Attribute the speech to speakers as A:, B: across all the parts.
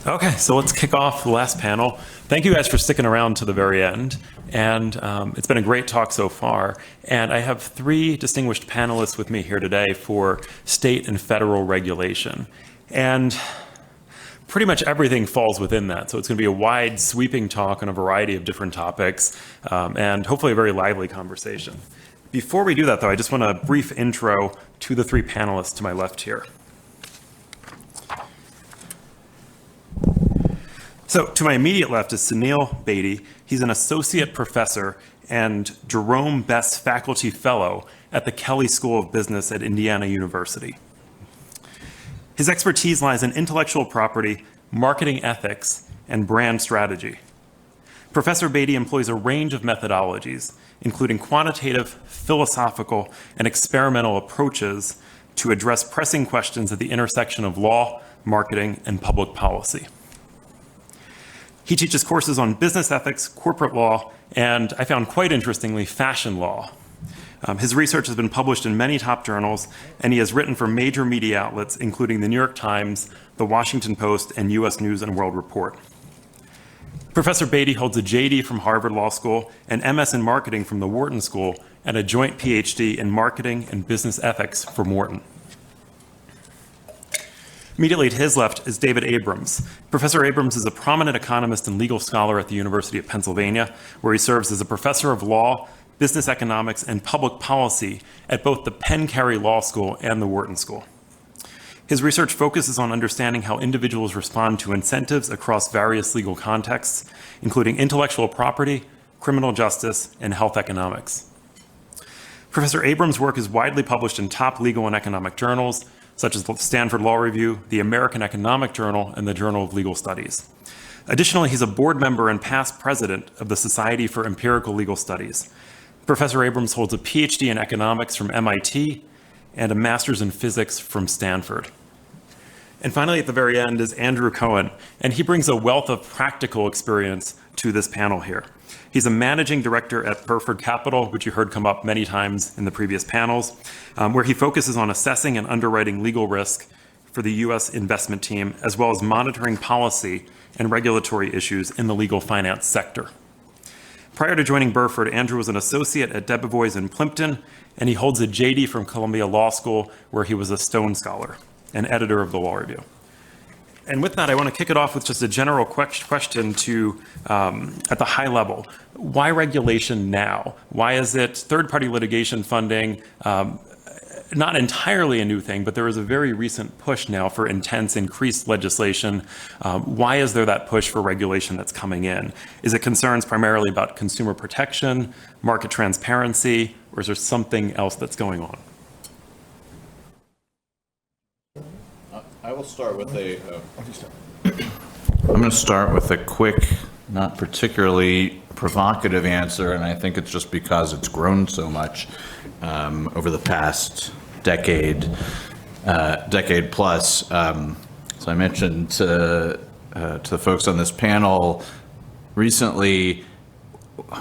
A: Okay, so let's kick off the last panel. Thank you guys for sticking around to the very end. And it's been a great talk so far. And I have three distinguished panelists with me here today for state and federal regulation. And pretty much everything falls within that. So it's going to be a wide, sweeping talk on a variety of different topics, and hopefully a very lively conversation. Before we do that, though, I just want a brief intro to the three panelists to my left here. So to my immediate left is Suneal Bedi. He's an associate professor and Jerome Bess faculty fellow at the CLE School of Business at Indiana University. His expertise lies in intellectual property, marketing ethics, and brand strategy. Professor Bedi employs a range of methodologies, including quantitative, philosophical, and experimental approaches to address pressing questions at the intersection of law, marketing, and public policy. He teaches courses on business ethics, corporate law, and I found quite interestingly, fashion law. His research has been published in many top journals, and he has written for major media outlets, including the New York Times, the Washington Post, and U.S. News and World Report. Professor Bedi holds a JD from Harvard Law School, an MS in marketing from the Wharton School, and a joint PhD in marketing and business ethics from Wharton. Immediately to his left is David Abrams. Professor Abrams is a prominent economist and legal scholar at the University of Pennsylvania, where he serves as a professor of law, business economics, and public policy at both the Penn Cary Law School and the Wharton School. His research focuses on understanding how individuals respond to incentives across various legal contexts, including intellectual property, criminal justice, and health economics. Professor Abrams' work is widely published in top legal and economic journals, such as the Stanford Law Review, the American Economic Journal, and the Journal of Legal Studies. Additionally, he's a board member and past president of the Society for Empirical Legal Studies. Professor Abrams holds a PhD in economics from MIT and a master's in physics from Stanford. And finally, at the very end is Andrew Cohen, and he brings a wealth of practical experience to this panel here. He's a managing director at Burford Capital, which you heard come up many times in the previous panels, where he focuses on assessing and underwriting legal risk for the U.S. investment team, as well as monitoring policy and regulatory issues in the legal finance sector. Prior to joining Burford, Andrew was an associate at Debevoise in Plimpton, and he holds a JD from Columbia Law School, where he was a Stone Scholar and editor of the Law Review. And with that, I want to kick it off with just a general question to, at the high level. Why regulation now? Why is it third-party litigation funding, not entirely a new thing, but there is a very recent push now for intense, increased legislation. Why is there that push for regulation that's coming in? Is it concerns primarily about consumer protection, market transparency, or is there something else that's going on?
B: I will start with I'm going to start with a quick, not particularly provocative answer, and I think it's just because it's grown so much over the past decade plus. So I mentioned to the folks on this panel recently,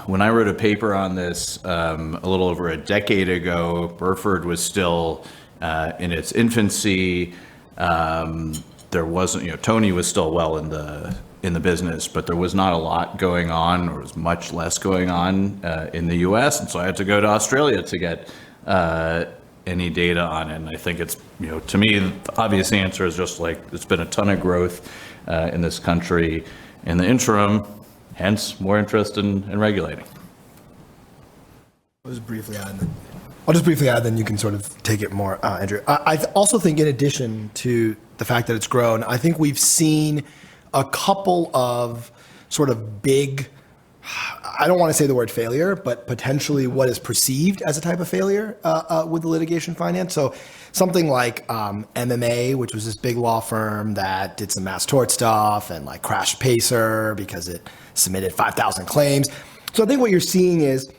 B: when I wrote a paper on this a little over a decade ago, Burford was still in its infancy. There wasn't, Tony was still well in the business, but there was not a lot going on, or was much less going on in the U.S. And so I had to go to Australia to get any data on it. And I think it's, to me, the obvious answer is just like there's been a ton of growth in this country in the interim, hence more interest in regulating.
C: I'll just briefly add, then you can sort of take it more, Andrew. I also think in addition to the fact that it's grown, I think we've seen a couple of sort of big, I don't want to say the word failure, but potentially what is perceived as a type of failure with the litigation finance. So something like MMA, which was this big law firm that did some mass tort stuff and like crashed Pacer because it submitted 5,000 claims. So I think what you're seeing is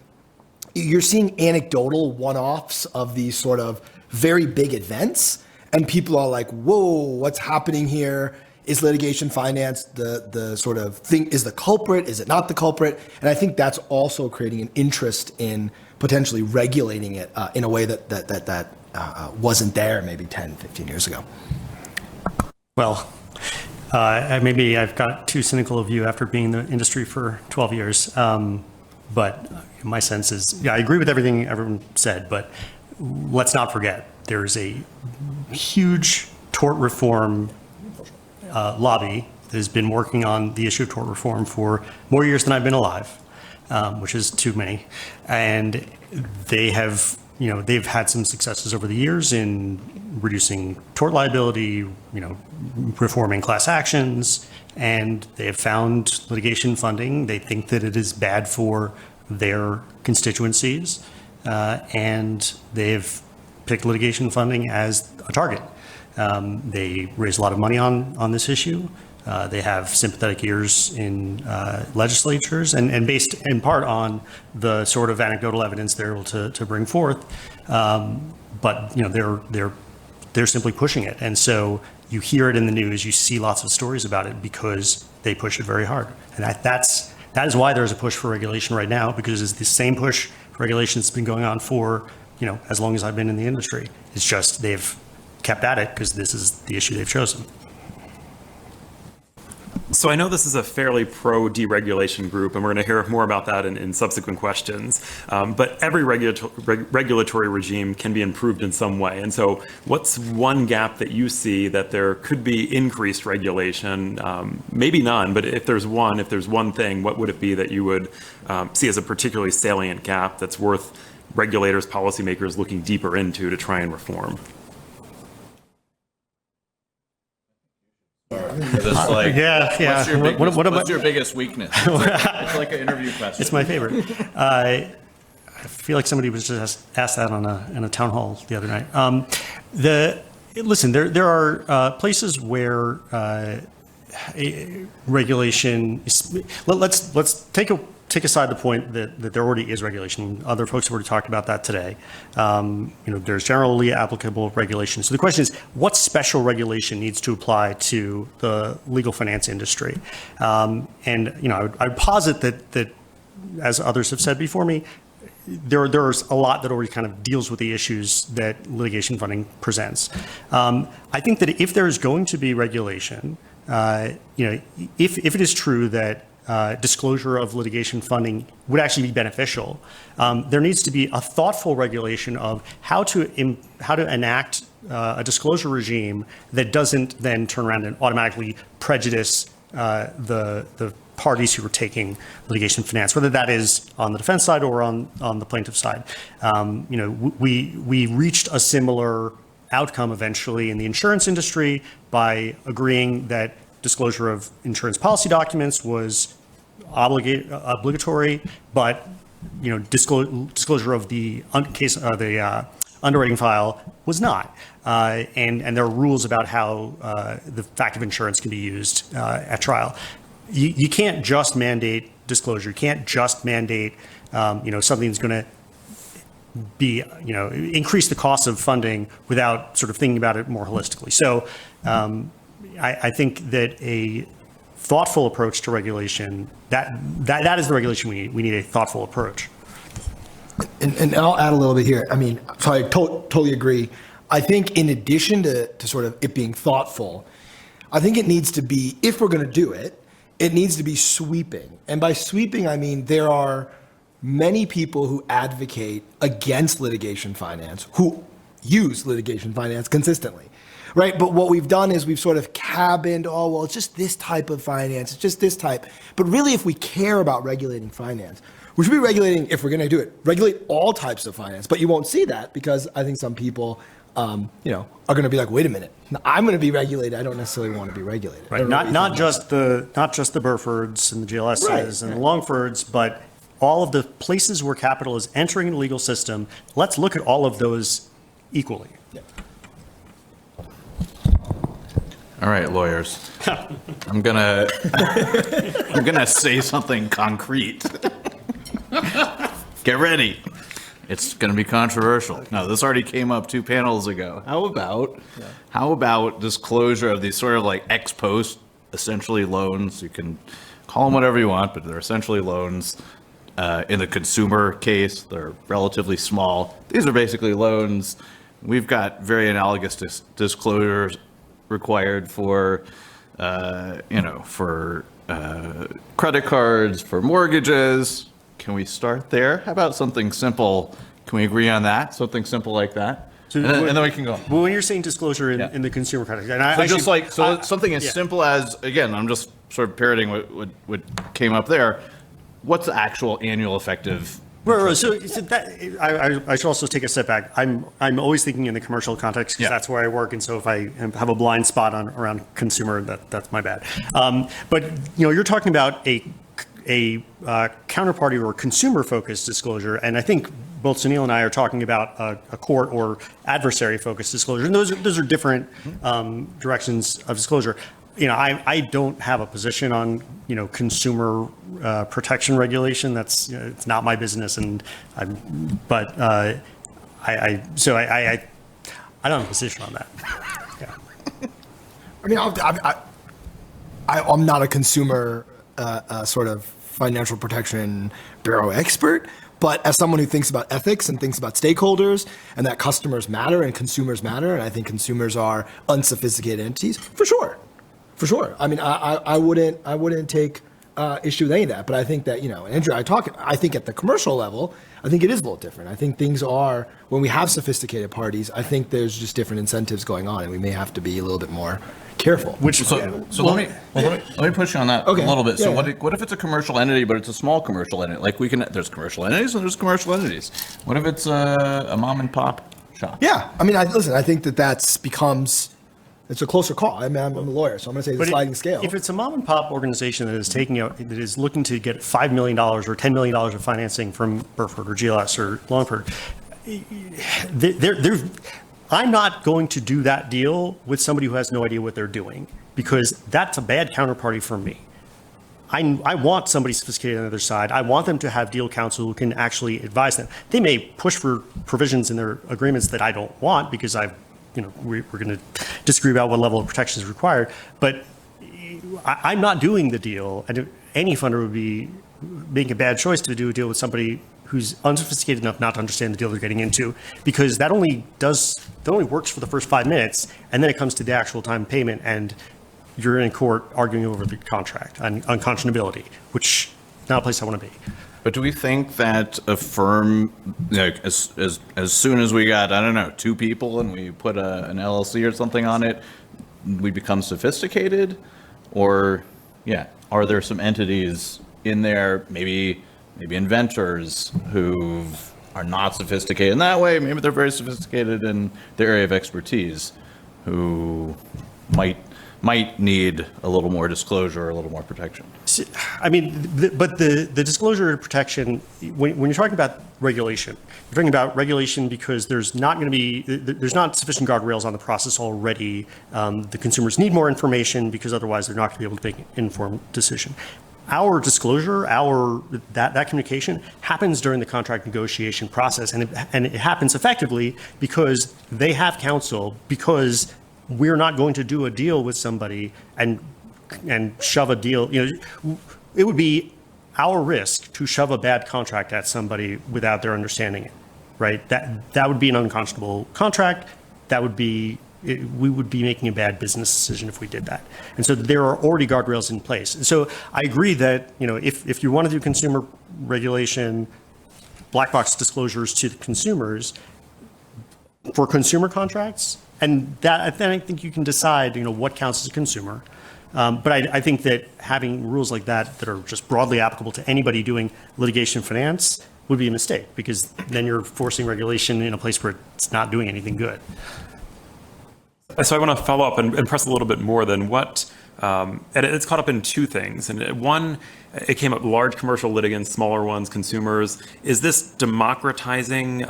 C: you're seeing anecdotal one-offs of these sort of very big events, and people are like, whoa, what's happening here? Is litigation finance the sort of thing, is the culprit? Is it not the culprit? And I think that's also creating an interest in potentially regulating it in a way that wasn't there maybe 10, 15 years ago.
D: Well, Maybe I've got too cynical a view after being in the industry for 12 years. But my sense is, yeah, I agree with everything everyone said, but let's not forget, there's a huge tort reform lobby that has been working on the issue of tort reform for more years than I've been alive, which is too many. And they have, they've had some successes over the years in reducing tort liability, reforming class actions, and they have found litigation funding. They think that it is bad for their constituencies, and they've picked litigation funding as a target. They raise a lot of money on this issue. They have sympathetic ears in legislatures, and based in part on the sort of anecdotal evidence they're able to bring forth. But they're simply pushing it, and so you hear it in the news. You see lots of stories about it because they push it very hard, and that is why there's a push for regulation right now, because it's the same push for regulation that's been going on for as long as I've been in the industry. It's just they've kept at it because this is the issue they've chosen.
A: So I know this is a fairly pro-deregulation group, and we're going to hear more about that in subsequent questions. But every regulatory regime can be improved in some way. And so what's one gap that you see that there could be increased regulation? Maybe none, but if there's one thing, what would it be that you would see as a particularly salient gap that's worth regulators, policymakers looking deeper into to try and reform?
B: What's your biggest weakness? It's like an interview question.
D: It's my favorite. I feel like somebody was just asked that in a town hall the other night. Listen, there are places where regulation is. Let's take aside the point that there already is regulation. Other folks have already talked about that today. There's generally applicable regulation. So the question is, what special regulation needs to apply to the legal finance industry? I would posit that, as others have said before me, there's a lot that already kind of deals with the issues that litigation funding presents. I think that if there is going to be regulation, if it is true that disclosure of litigation funding would actually be beneficial, there needs to be a thoughtful regulation of how to enact a disclosure regime that doesn't then turn around and automatically prejudice the parties who are taking litigation finance, whether that is on the defense side or on the plaintiff side. We reached a similar outcome eventually in the insurance industry by agreeing that disclosure of insurance policy documents was obligatory, but disclosure of the underwriting file was not. And there are rules about how the fact of insurance can be used at trial. You can't just mandate disclosure. You can't just mandate something that's going to be increase the cost of funding without sort of thinking about it more holistically. So I think that a thoughtful approach to regulation, that is the regulation we need. We need a thoughtful approach.
C: And I'll add a little bit here. I mean, so I totally agree. I think in addition to sort of it being thoughtful, I think it needs to be, if we're going to do it, it needs to be sweeping. And by sweeping, I mean there are many people who advocate against litigation finance who use litigation finance consistently. Right, but what we've done is we've sort of cabined, it's just this type of finance, it's just this type. But really, if we care about regulating finance, we should be regulating, if we're going to do it, regulate all types of finance. But you won't see that because I think some people, are going to be like, wait a minute, I'm going to be regulated. I don't necessarily want to be regulated.
D: Right, not just the Burfords and the GLSs and the Longfords, but all of the places where capital is entering the legal system. Let's look at all of those equally.
C: Yeah.
B: All right, lawyers. I'm gonna say something concrete. Get ready. It's gonna be controversial. No, this already came up 2 panels ago. How about disclosure of these sort of like ex post, essentially loans? You can call them whatever you want, but they're essentially loans. In the consumer case, they're relatively small. These are basically loans. We've got very analogous disclosures required for for credit cards, for mortgages. Can we start there? How about something simple? Can we agree on that? Something simple like that?
D: So
B: and then we can go.
D: Well, when you're saying disclosure in the consumer context, and
B: Something as simple as, again, I'm just sort of parroting what came up there. What's the actual annual effective?
D: Right. So that, I should also take a step back. I'm always thinking in the commercial context because that's where I work, and so if I have a blind spot around consumer, that's my bad. But you're talking about a counterparty or consumer-focused disclosure, and I think both Suneal and I are talking about a court or adversary-focused disclosure, and those are different directions of disclosure. I don't have a position on consumer protection regulation. It's not my business, and I don't have a position on that. Yeah.
C: I mean, I'm not a consumer sort of financial protection bureau expert, but as someone who thinks about ethics and thinks about stakeholders and that customers matter and consumers matter, and I think consumers are unsophisticated entities, for sure. I mean, I wouldn't take issue with any of that, but I think that, Andrew, I think at the commercial level, I think it is a little different. I think things are, when we have sophisticated parties, I think there's just different incentives going on, and we may have to be a little bit more careful.
B: Let me push you on that a little bit. So what if it's a commercial entity, but it's a small commercial entity? Like there's commercial entities and there's commercial entities. What if it's a mom and pop shop?
C: Yeah, I mean, I think that becomes. It's a closer call. I mean, I'm a lawyer, so I'm going to say the sliding scale.
D: If it's a mom and pop organization that is looking to get $5 million or $10 million of financing from Burford or GLS or Longford, I'm not going to do that deal with somebody who has no idea what they're doing, because that's a bad counterparty for me. I want somebody sophisticated on the other side. I want them to have deal counsel who can actually advise them. They may push for provisions in their agreements that I don't want because we're going to disagree about what level of protection is required, but I'm not doing the deal. And any funder would be making a bad choice to do a deal with somebody who's unsophisticated enough not to understand the deal they're getting into, because that only works for the first 5 minutes, and then it comes to the actual time of payment, and you're in court arguing over the contract on unconscionability, which is not a place I want to be.
B: But do we think that a firm, as soon as we got, I don't know, 2 people and we put an LLC or something on it, we become sophisticated? Or, are there some entities in there, maybe inventors who are not sophisticated in that way, maybe they're very sophisticated in their area of expertise, who might need a little more disclosure, a little more protection?
D: I mean, but the disclosure and protection, when you're talking about regulation, you're talking about regulation because there's not sufficient guardrails on the process already. The consumers need more information because otherwise they're not going to be able to make an informed decision. Our disclosure, that communication happens during the contract negotiation process, and it happens effectively because they have counsel, because we're not going to do a deal with somebody and shove a deal. It would be our risk to shove a bad contract at somebody without their understanding it, right? That would be an unconscionable contract. We would be making a bad business decision if we did that. And so there are already guardrails in place. And so I agree that, if you want to do consumer regulation, black box disclosures to the consumers for consumer contracts, and then I think you can decide, what counts as a consumer. But I think that having rules like that are just broadly applicable to anybody doing litigation finance would be a mistake, because then you're forcing regulation in a place where it's not doing anything good.
A: So I want to follow up and press a little bit more than what, and it's caught up in 2 things. And one, it came up large commercial litigants, smaller ones, consumers. Is this democratizing,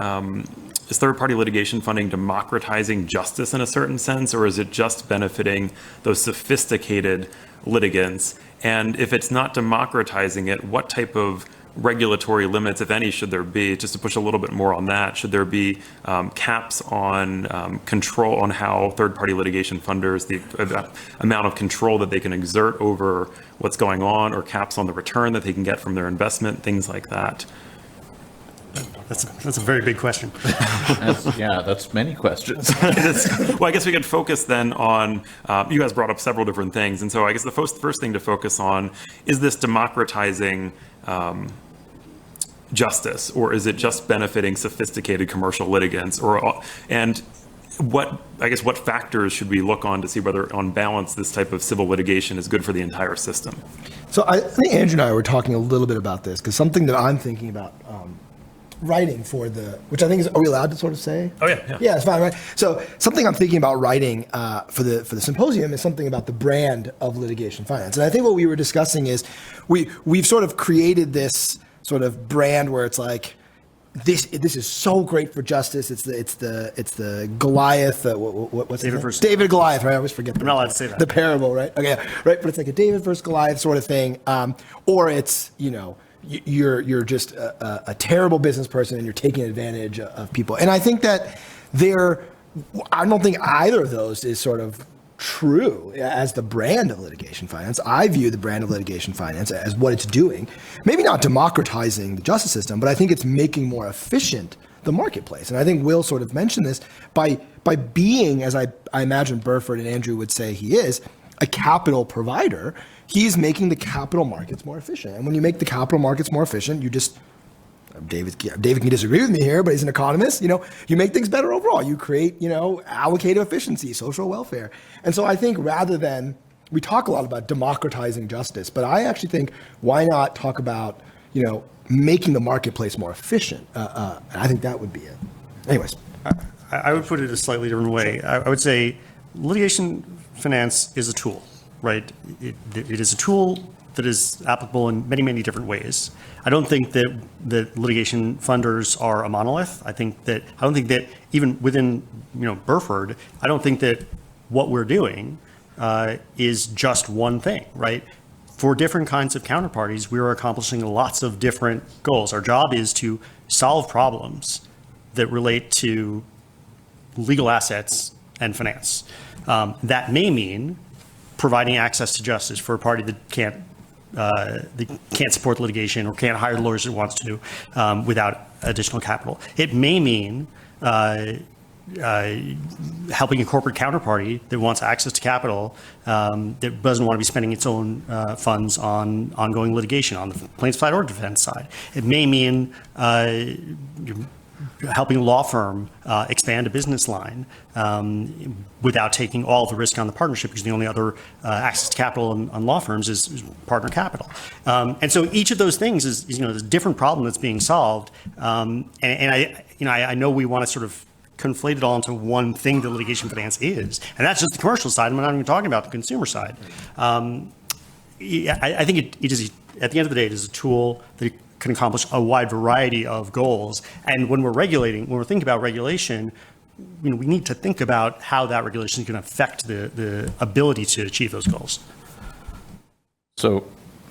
A: is third-party litigation funding democratizing justice in a certain sense, or is it just benefiting those sophisticated litigants? And if it's not democratizing it, what type of regulatory limits, if any, should there be? Just to push a little bit more on that, should there be caps on control on how third-party litigation funders, the amount of control that they can exert over what's going on, or caps on the return that they can get from their investment, things like that?
D: That's a very big question.
B: That's many questions.
A: Well, I guess we could focus then on, you guys brought up several different things. And so I guess the first thing to focus on is this democratizing justice, or is it just benefiting sophisticated commercial litigants? And what factors should we look on to see whether on balance this type of civil litigation is good for the entire system?
C: So I think Andrew and I were talking a little bit about this, because something that I'm thinking about writing for which I think is, are we allowed to sort of say?
A: Oh, yeah.
C: Yeah, it's fine, right? So something I'm thinking about writing for the symposium is something about the brand of litigation finance. And I think what we were discussing is we've sort of created this sort of brand where it's like, this is so great for justice. It's the Goliath. What's
D: David versus
C: David Goliath, right? I always forget.
D: I'm not allowed to say that.
C: The parable, right? Okay, right. But it's like a David versus Goliath sort of thing, or it's you're just a terrible business person and you're taking advantage of people. And I think that I don't think either of those is sort of true as the brand of litigation finance. I view the brand of litigation finance as what it's doing, maybe not democratizing the justice system, but I think it's making more efficient the marketplace. And I think Will sort of mentioned this by being, as I imagine Burford and Andrew would say he is, a capital provider, he's making the capital markets more efficient. And when you make the capital markets more efficient, you just, David can disagree with me here, but he's an economist. You make things better overall. You create, allocative efficiency, social welfare. And so I think rather than, we talk a lot about democratizing justice, but I actually think why not talk about, making the marketplace more efficient? And I think that would be it. Anyways.
D: I would put it a slightly different way. I would say litigation finance is a tool, right? It is a tool that is applicable in many, many different ways. I don't think that litigation funders are a monolith. I don't think that even within Burford, I don't think that what we're doing is just one thing, right? For different kinds of counterparties, we are accomplishing lots of different goals. Our job is to solve problems that relate to legal assets and finance. That may mean providing access to justice for a party that can't support litigation or can't hire the lawyers it wants to do without additional capital. It may mean helping a corporate counterparty that wants access to capital that doesn't want to be spending its own funds on ongoing litigation on the plaintiff side or defense side. It may mean helping a law firm expand a business line without taking all the risk on the partnership, because the only other access to capital on law firms is partner capital. And so each of those things is there's a different problem that's being solved. And I know we want to sort of conflate it all into one thing that litigation finance is, and that's just the commercial side. I'm not even talking about the consumer side. I think it is, at the end of the day, it is a tool that can accomplish a wide variety of goals. And when we're thinking about regulation, we need to think about how that regulation is going to affect the ability to achieve those goals.
B: So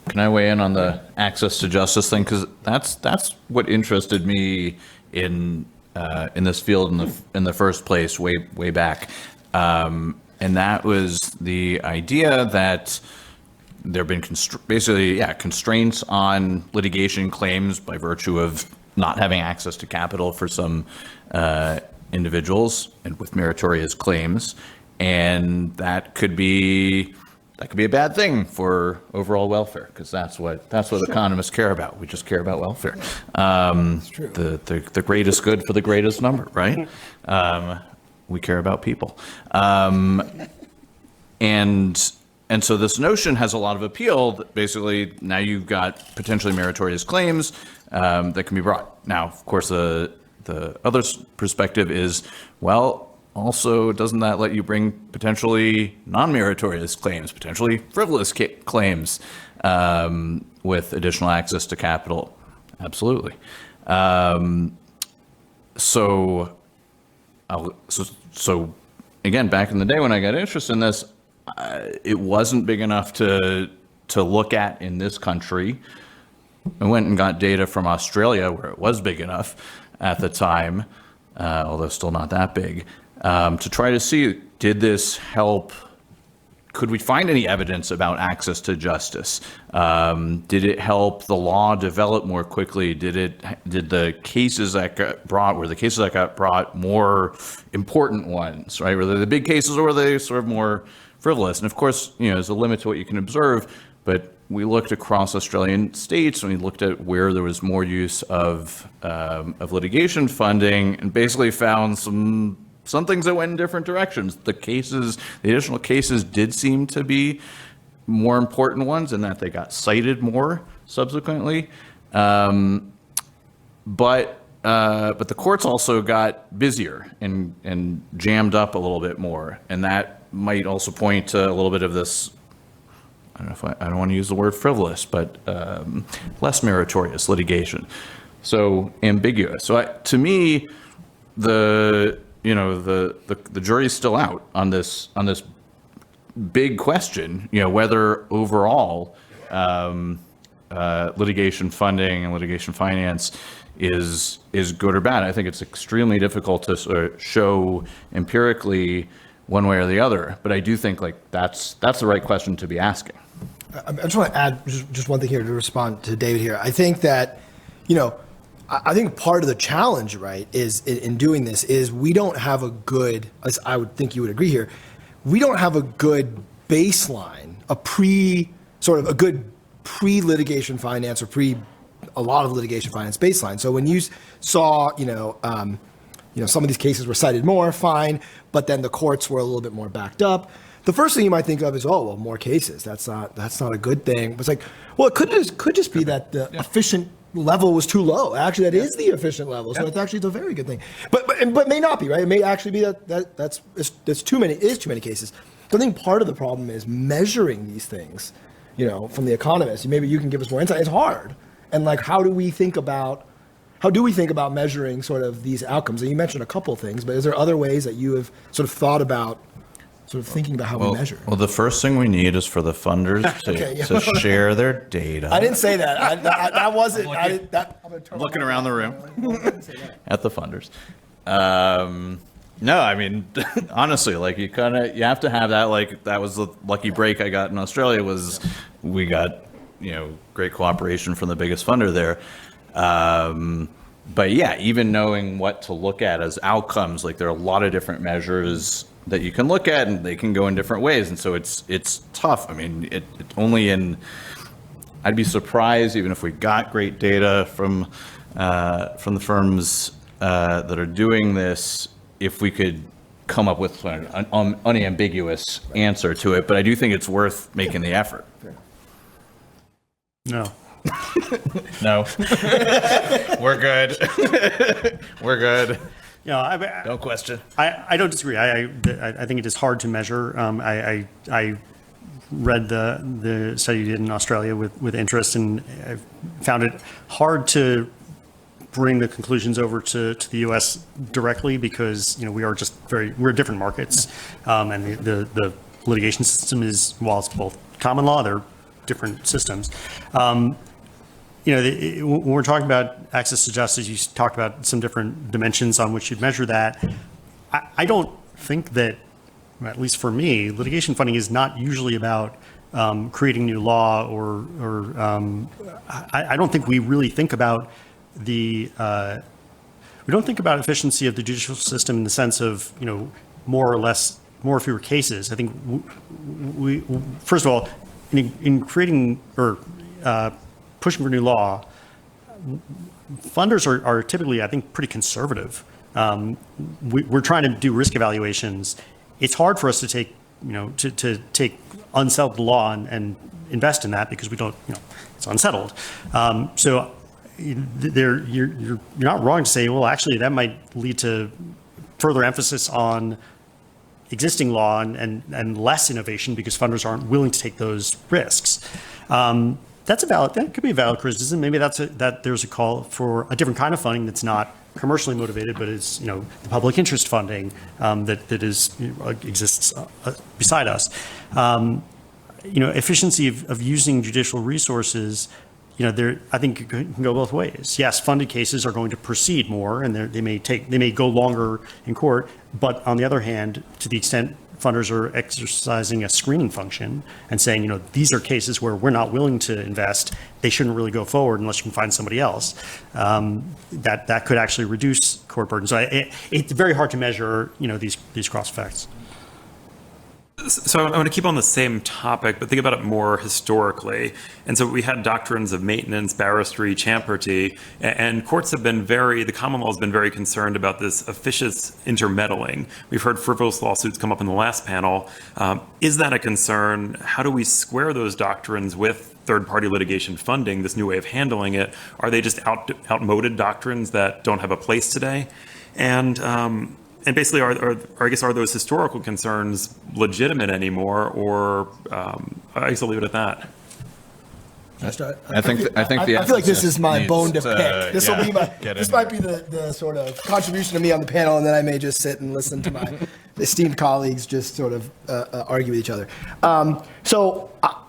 B: can I weigh in on the access to justice thing? Because that's what interested me in this field in the first place, way back. And that was the idea that there have been constraints on litigation claims by virtue of not having access to capital for some individuals and with meritorious claims, and that could be a bad thing for overall welfare, because that's what economists care about. We just care about welfare. The greatest good for the greatest number, right? We care about people, and so this notion has a lot of appeal. That basically, now you've got potentially meritorious claims that can be brought. Now, of course, the other perspective is, well, also, doesn't that let you bring potentially non-meritorious claims, potentially frivolous claims with additional access to capital? Absolutely. So again, back in the day when I got interested in this, it wasn't big enough to look at in this country. I went and got data from Australia, where it was big enough at the time, although still not that big, to try to see, did this help could we find any evidence about access to justice? Did it help the law develop more quickly? Did the cases that got brought, were the cases that got brought more important ones, right? Were they the big cases or were they sort of more frivolous? And of course, there's a limit to what you can observe, but we looked across Australian states and we looked at where there was more use of litigation funding and basically found some things that went in different directions. The additional cases did seem to be more important ones in that they got cited more subsequently. But the courts also got busier and jammed up a little bit more. And that might also point to a little bit of this, I don't want to use the word frivolous, but less meritorious litigation. So ambiguous. So to me, the jury's still out on this big question, whether overall litigation funding and litigation finance is good or bad. I think it's extremely difficult to sort of show empirically one way or the other, but I do think that's the right question to be asking.
C: I just want to add just one thing here to respond to David here. I think that, I think part of the challenge, right, is in doing this is we don't have a good, as I would think you would agree here, we don't have a good baseline, a good pre-litigation finance or a lot of litigation finance baseline. So when you saw, some of these cases were cited more, fine, but then the courts were a little bit more backed up. The first thing you might think of is, more cases. That's not a good thing. But it's like, well, it could just be that the efficient level was too low. Actually, that is the efficient level, so it's actually a very good thing. But may not be, right? It may actually be that's too many cases. I think part of the problem is measuring these things. From the economist, maybe you can give us more insight. It's hard, and how do we think about measuring sort of these outcomes? And you mentioned a couple of things, but is there other ways that you have sort of thought about? Sort of thinking about how we measure.
B: Well, the first thing we need is for the funders to share their data.
C: I didn't say that. That wasn't.
B: I'm looking around the room at the funders. No, I mean, honestly, you have to have that. That was the lucky break I got in Australia. Was we got great cooperation from the biggest funder there. But yeah, even knowing what to look at as outcomes, there are a lot of different measures that you can look at, and they can go in different ways, and so it's tough. I mean, I'd be surprised even if we got great data from the firms that are doing this, if we could come up with an unambiguous answer to it. But I do think it's worth making the effort.
D: No.
B: No. We're good. We're good.
D: No
B: question.
D: I don't disagree. I think it is hard to measure. I read the study you did in Australia with interest, and I found it hard to bring the conclusions over to the U.S. directly because we're different markets, and the litigation system is, while it's both common law, they're different systems. When we're talking about access to justice, you talked about some different dimensions on which you'd measure that. I don't think that, at least for me, litigation funding is not usually about creating new law or I don't think we really think about we don't think about efficiency of the judicial system in the sense of, more or fewer cases. I think we first of all, in creating or pushing for new law, funders are typically, I think, pretty conservative. We're trying to do risk evaluations. It's hard for us to take, to take unsettled law and invest in that because we don't, it's unsettled. So you're not wrong to say, well, actually, that might lead to further emphasis on existing law and less innovation because funders aren't willing to take those risks. That could be a valid criticism. Maybe that there's a call for a different kind of funding that's not commercially motivated, but is the public interest funding that exists beside us. Efficiency of using judicial resources. I think it can go both ways. Yes, funded cases are going to proceed more, and they may go longer in court. But on the other hand, to the extent funders are exercising a screening function and saying, these are cases where we're not willing to invest. They shouldn't really go forward unless you can find somebody else. That could actually reduce court burden. So it's very hard to measure, these cross effects.
A: So I want to keep on the same topic, but think about it more historically. And so we had doctrines of maintenance, barristery, champerty, and courts have been the common law has been very concerned about this officious intermeddling. We've heard frivolous lawsuits come up in the last panel. Is that a concern? How do we square those doctrines with third-party litigation funding, this new way of handling it? Are they just outmoded doctrines that don't have a place today? And basically, are those historical concerns legitimate anymore, or I guess I'll leave it at that.
B: I feel
C: like this is my bone to pick. This will be this might be the sort of contribution to me on the panel, and then I may just sit and listen to my esteemed colleagues just sort of argue with each other.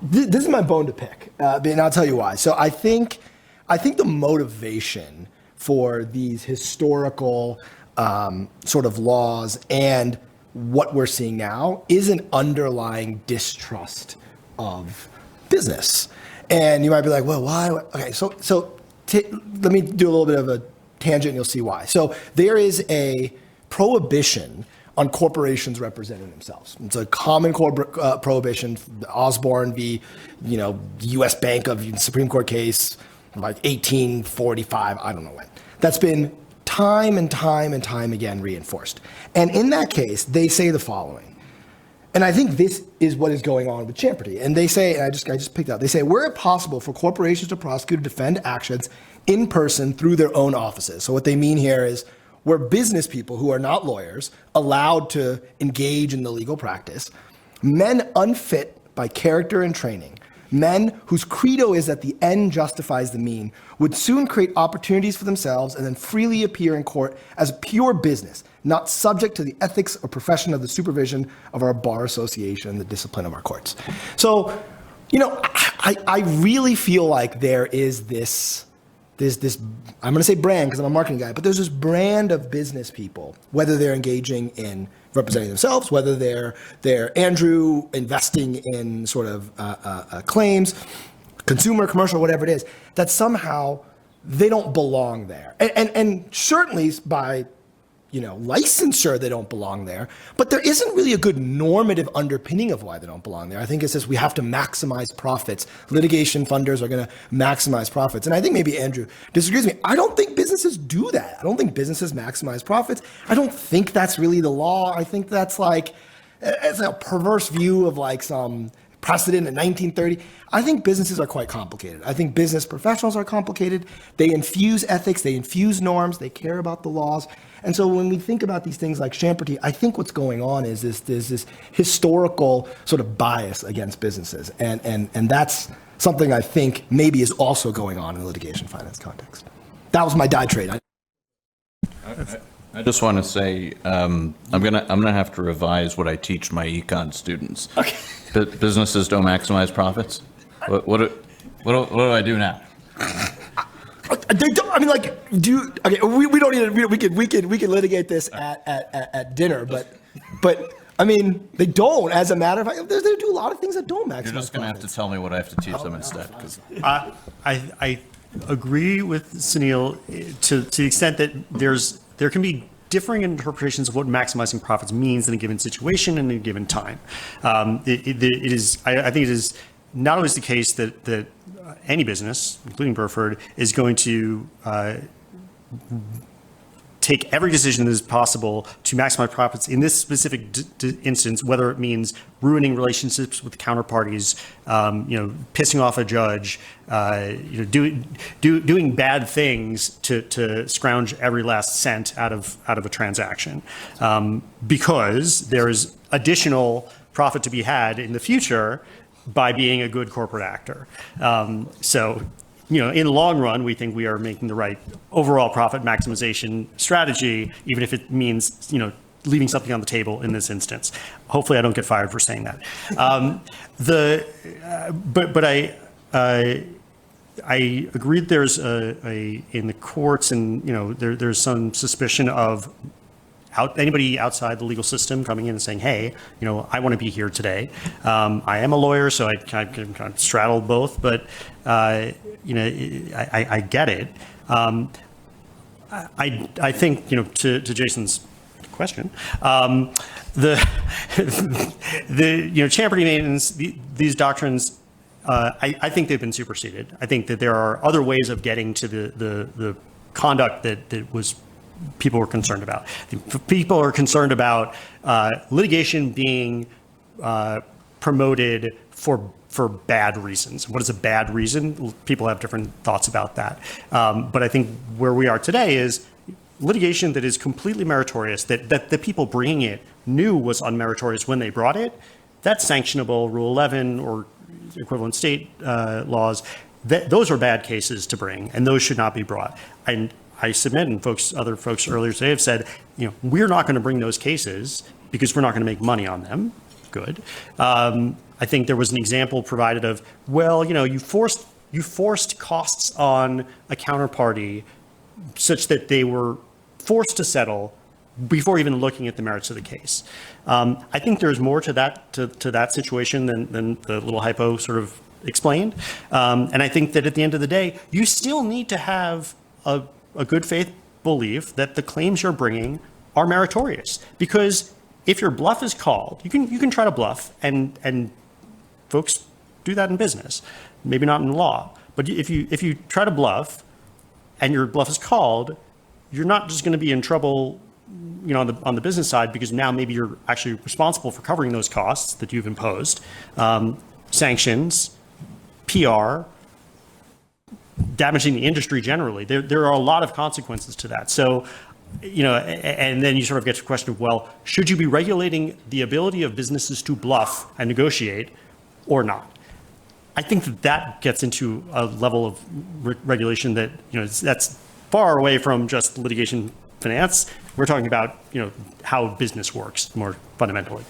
C: This is my bone to pick, and I'll tell you why. So I think the motivation for these historical sort of laws and what we're seeing now is an underlying distrust of business. And you might be like, well, why? Okay, so let me do a little bit of a tangent and you'll see why. So there is a prohibition on corporations representing themselves. It's a common prohibition, Osborne v. U.S. Bank of Supreme Court case, like 1845, I don't know when. That's been time and time and time again reinforced. And in that case, they say the following. And I think this is what is going on with champerty. And they say, and I just picked out, they say, were it possible for corporations to prosecute or defend actions in person through their own offices. So what they mean here is, were business people who are not lawyers allowed to engage in the legal practice, men unfit by character and training, men whose credo is that the end justifies the mean, would soon create opportunities for themselves and then freely appear in court as pure business, not subject to the ethics or profession of the supervision of our bar association and the discipline of our courts. So, I really feel like there is this, I'm going to say brand because I'm a marketing guy, but there's this brand of business people, whether they're engaging in representing themselves, whether they're Andrew investing in sort of claims, consumer, commercial, whatever it is, that somehow they don't belong there. And certainly by licensure, they don't belong there, but there isn't really a good normative underpinning of why they don't belong there. I think it says we have to maximize profits. Litigation funders are going to maximize profits. And I think maybe Andrew disagrees with me. I don't think businesses do that. I don't think businesses maximize profits. I don't think that's really the law. I think that's it's a perverse view of some precedent in 1930. I think businesses are quite complicated. I think business professionals are complicated. They infuse ethics, they infuse norms, they care about the laws. And so when we think about these things like champerty, I think what's going on is this historical sort of bias against businesses. And that's something I think maybe is also going on in the litigation finance context. That was my diatribe.
B: I just want to say I'm gonna have to revise what I teach my econ students.
C: Okay.
B: Businesses don't maximize profits. What do I do now?
C: They don't. I mean, okay. We don't need to. We can litigate this at dinner, but I mean, they don't. As a matter of fact, they do a lot of things that don't maximize.
B: You're just going to have to tell me what I have to teach them instead.
D: I agree with Suneal to the extent that there can be differing interpretations of what maximizing profits means in a given situation and in a given time. I think it is not always the case that any business, including Burford, is going to take every decision that is possible to maximize profits in this specific instance, whether it means ruining relationships with counterparties, pissing off a judge, doing bad things to scrounge every last cent out of a transaction, because there is additional profit to be had in the future by being a good corporate actor. In the long run, we think we are making the right overall profit maximization strategy, even if it means, leaving something on the table in this instance. Hopefully I don't get fired for saying that. But I agree that there's in the courts and, there's some suspicion of anybody outside the legal system coming in and saying, hey, I want to be here today. I am a lawyer, so I can kind of straddle both, but I get it. I think, to Jason's question, the champerty maintenance, these doctrines, I think they've been superseded. I think that there are other ways of getting to the conduct that was people were concerned about. People are concerned about litigation being promoted for bad reasons. What is a bad reason? People have different thoughts about that. But I think where we are today is litigation that is completely meritorious, that the people bringing it knew was unmeritorious when they brought it. That's sanctionable. Rule 11 or equivalent state laws. Those are bad cases to bring, and those should not be brought. And I submit, and other folks earlier today have said, we're not going to bring those cases because we're not going to make money on them. Good. I think there was an example provided of, well, you forced costs on a counterparty such that they were forced to settle before even looking at the merits of the case. I think there's more to that situation than the little hypo sort of explained. And I think that at the end of the day, you still need to have a good faith belief that the claims you're bringing are meritorious. Because if your bluff is called, you can try to bluff, and folks do that in business, maybe not in law. But if you try to bluff and your bluff is called, you're not just going to be in trouble on the business side, because now maybe you're actually responsible for covering those costs that you've imposed, sanctions, PR, damaging the industry generally. There are a lot of consequences to that. So, and then you sort of get to the question of, well, should you be regulating the ability of businesses to bluff and negotiate or not? I think that gets into a level of regulation that, that's far away from just litigation finance. We're talking about, how business works more fundamentally.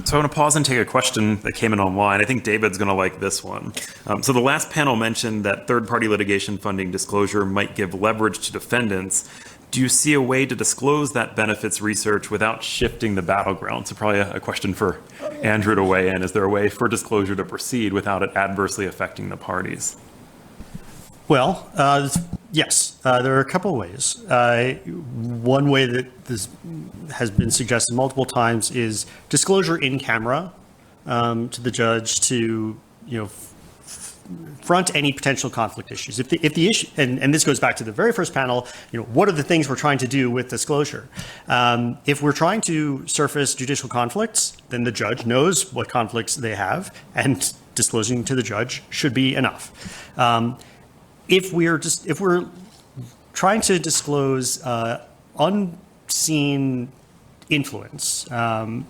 A: So I want to pause and take a question that came in online. I think David's going to like this one. So the last panel mentioned that third-party litigation funding disclosure might give leverage to defendants. Do you see a way to disclose that benefits research without shifting the battleground? So probably a question for Andrew to weigh in. Is there a way for disclosure to proceed without it adversely affecting the parties?
D: Well, yes, there are a couple of ways. One way that this has been suggested multiple times is disclosure in camera to the judge to, front any potential conflict issues. If the issue, and this goes back to the very first panel, what are the things we're trying to do with disclosure? If we're trying to surface judicial conflicts, then the judge knows what conflicts they have, and disclosing to the judge should be enough. If we're trying to disclose unseen influence, then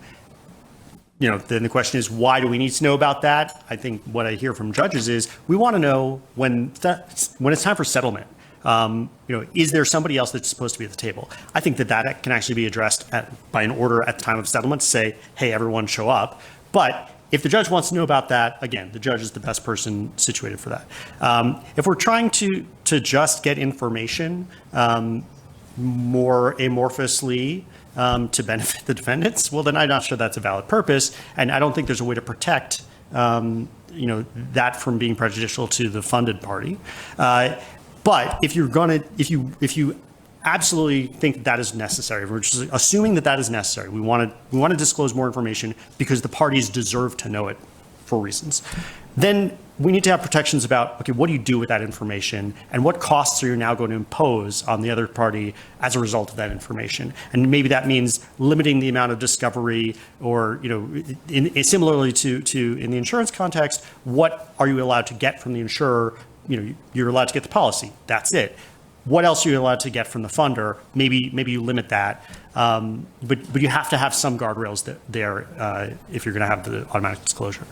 D: the question is, why do we need to know about that? I think what I hear from judges is we want to know when it's time for settlement. Is there somebody else that's supposed to be at the table? I think that can actually be addressed by an order at the time of settlement to say, hey, everyone show up. But if the judge wants to know about that, again, the judge is the best person situated for that. If we're trying to just get information more amorphously to benefit the defendants, well, then I'm not sure that's a valid purpose, and I don't think there's a way to protect that from being prejudicial to the funded party. But if you absolutely think that is necessary, we're just assuming that is necessary, we want to disclose more information because the parties deserve to know it for reasons, then we need to have protections about, okay, what do you do with that information, and what costs are you now going to impose on the other party as a result of that information? And maybe that means limiting the amount of discovery, or similarly to in the insurance context, what are you allowed to get from the insurer? You're allowed to get the policy. That's it. What else are you allowed to get from the funder? Maybe you limit that, but you have to have some guardrails there if you're going to have the automatic disclosure.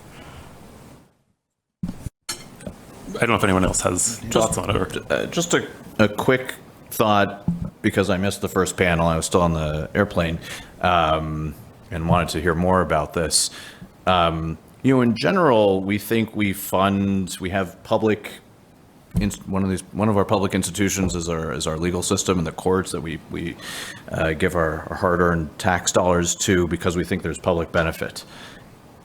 A: I don't know if anyone else has thoughts on it.
B: Just a quick thought, because I missed the first panel. I was still on the airplane and wanted to hear more about this. In general, we think we have public one of our public institutions is our legal system and the courts that we give our hard-earned tax dollars to because we think there's public benefit.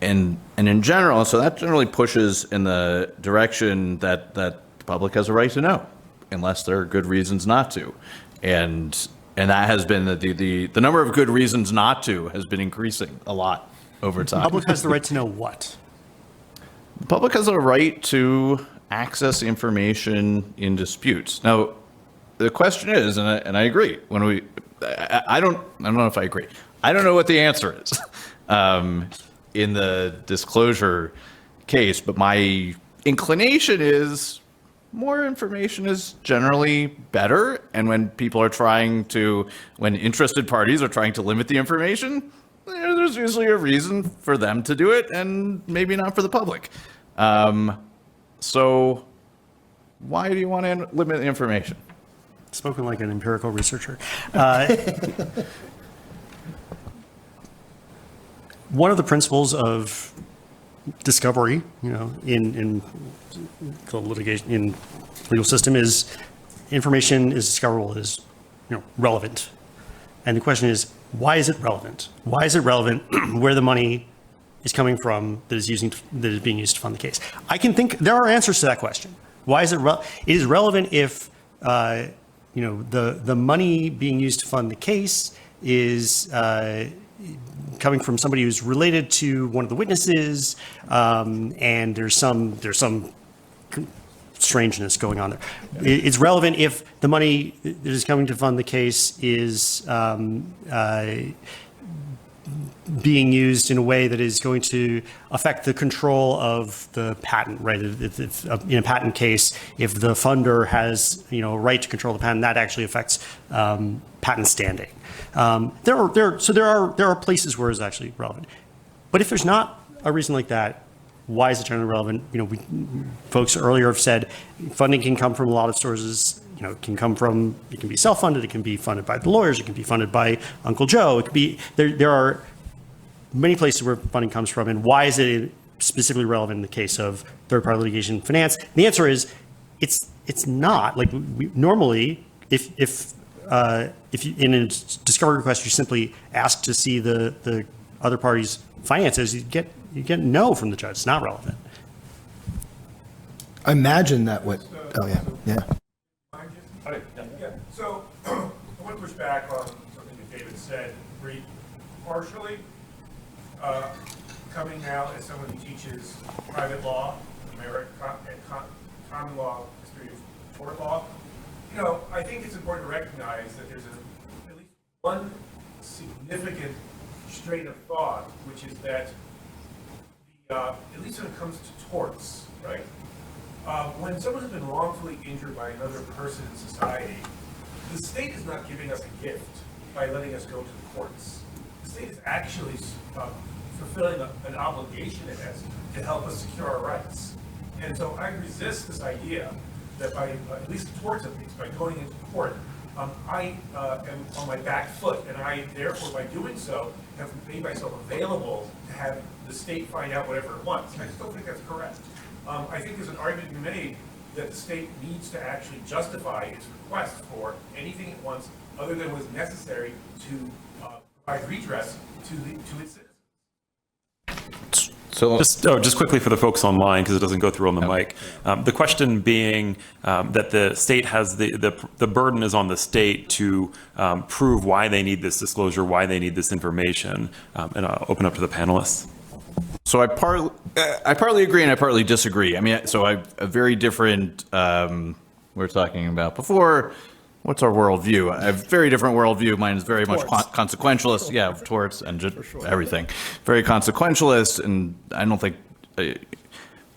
B: And in general, so that generally pushes in the direction that the public has a right to know, unless there are good reasons not to. And that has been the number of good reasons not to has been increasing a lot over time.
D: The public has the right to know what?
B: The public has a right to access information in disputes. Now, the question is, and I agree, I don't know if I agree. I don't know what the answer is in the disclosure case, but my inclination is more information is generally better. And when when interested parties are trying to limit the information, there's usually a reason for them to do it and maybe not for the public. So why do you want to limit the information?
D: Spoken like an empirical researcher. One of the principles of discovery, in the litigation, in legal system is information is discoverable, is, relevant. And the question is, why is it relevant? Why is it relevant where the money is coming from that is being used to fund the case? I can think there are answers to that question. Why is it it is relevant if the money being used to fund the case is coming from somebody who's related to one of the witnesses, and there's some strangeness going on there. It's relevant if the money that is coming to fund the case is being used in a way that is going to affect the control of the patent, right? If in a patent case, if the funder has, a right to control the patent, that actually affects patent standing. There are places where it's actually relevant. But if there's not a reason like that, why is it generally relevant? Folks earlier have said funding can come from a lot of sources. It can be self-funded, it can be funded by the lawyers, it can be funded by Uncle Joe. It could be, there are many places where funding comes from, and why is it specifically relevant in the case of third-party litigation finance? And the answer is, it's not. Like, normally, if you, in a discovery request, you simply ask to see the other party's finances, you get no from the judge. It's not relevant.
C: I imagine that yeah.
E: Yeah, so I want to push back on something that David said partially. Coming now as someone who teaches private law, common law, history of tort law, I think it's important to recognize that there's at least one significant strain of thought, which is that at least when it comes to torts, right? When someone has been wrongfully injured by another person in society, the state is not giving us a gift by letting us go to the courts. The state is actually fulfilling an obligation it has to help us secure our rights. And so I resist this idea that by, at least torts at least, by going into court, I am on my back foot, and I therefore, by doing so, have made myself available to have the state find out whatever it wants. I just don't think that's correct. I think there's an argument to be made that the state needs to actually justify its request for anything it wants other than what is necessary to provide redress to its citizens.
B: So
A: Just quickly for the folks online, because it doesn't go through on the mic. The question being that the state has the burden is on the state to prove why they need this disclosure, why they need this information, and I'll open up to the panelists.
B: So I partly agree and I partly disagree. I mean, so I a very different. We were talking about before. What's our worldview? I have a very different worldview. Mine is very much consequentialist. Yeah, torts and everything. Very consequentialist, and I don't think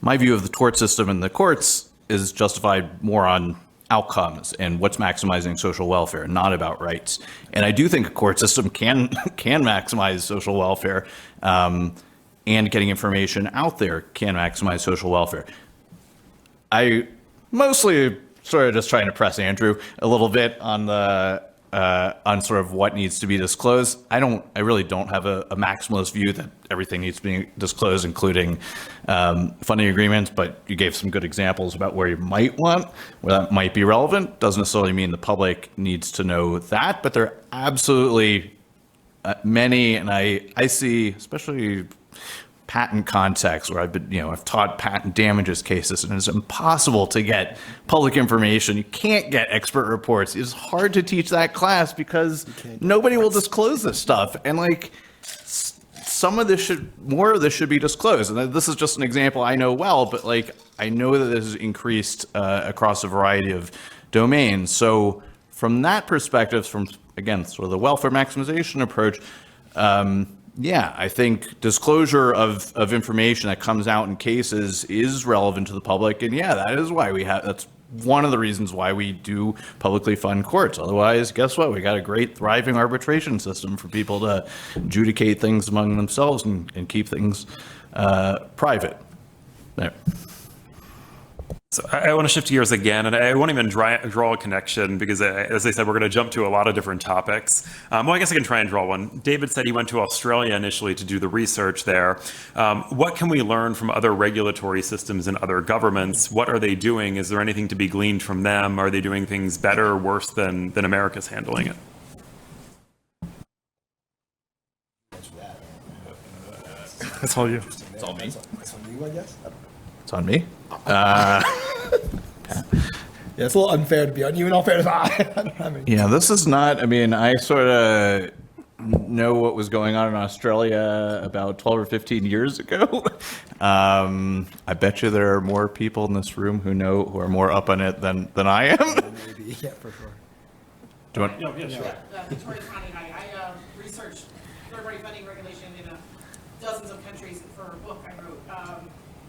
B: my view of the tort system and the courts is justified more on outcomes and what's maximizing social welfare, not about rights. And I do think a court system can maximize social welfare, and getting information out there can maximize social welfare. I mostly sort of just trying to press Andrew a little bit on on sort of what needs to be disclosed. I really don't have a maximalist view that everything needs to be disclosed, including funding agreements, but you gave some good examples about where you might want, where that might be relevant. Doesn't necessarily mean the public needs to know that, but there are absolutely many, and I see, especially patent context where I've taught patent damages cases, and it's impossible to get public information. You can't get expert reports. It's hard to teach that class because nobody will disclose this stuff. And like more of this should be disclosed. And this is just an example I know well, but like I know that this has increased across a variety of domains. So from that perspective, from again, sort of the welfare maximization approach, yeah, I think disclosure of information that comes out in cases is relevant to the public. And yeah, that's one of the reasons why we do publicly fund courts. Otherwise, guess what? We got a great thriving arbitration system for people to adjudicate things among themselves and keep things private. There.
A: So I want to shift gears again, and I won't even draw a connection because, as I said, we're going to jump to a lot of different topics. Well, I guess I can try and draw one. David said he went to Australia initially to do the research there. What can we learn from other regulatory systems and other governments? What are they doing? Is there anything to be gleaned from them? Are they doing things better or worse than America's handling it?
D: That's all you.
B: It's all me.
C: It's on you, I guess.
B: It's on me.
C: Yeah, it's a little unfair to be on you in all fairness.
B: Yeah, this is not, I sort of know what was going on in Australia about 12 or 15 years ago. I bet you there are more people in this room who are more up on it than I am.
C: Maybe, yeah, for sure.
B: Do you want?
A: Yeah, sure.
F: Victoria County, I researched third-party funding regulation in dozens of countries for a book I wrote.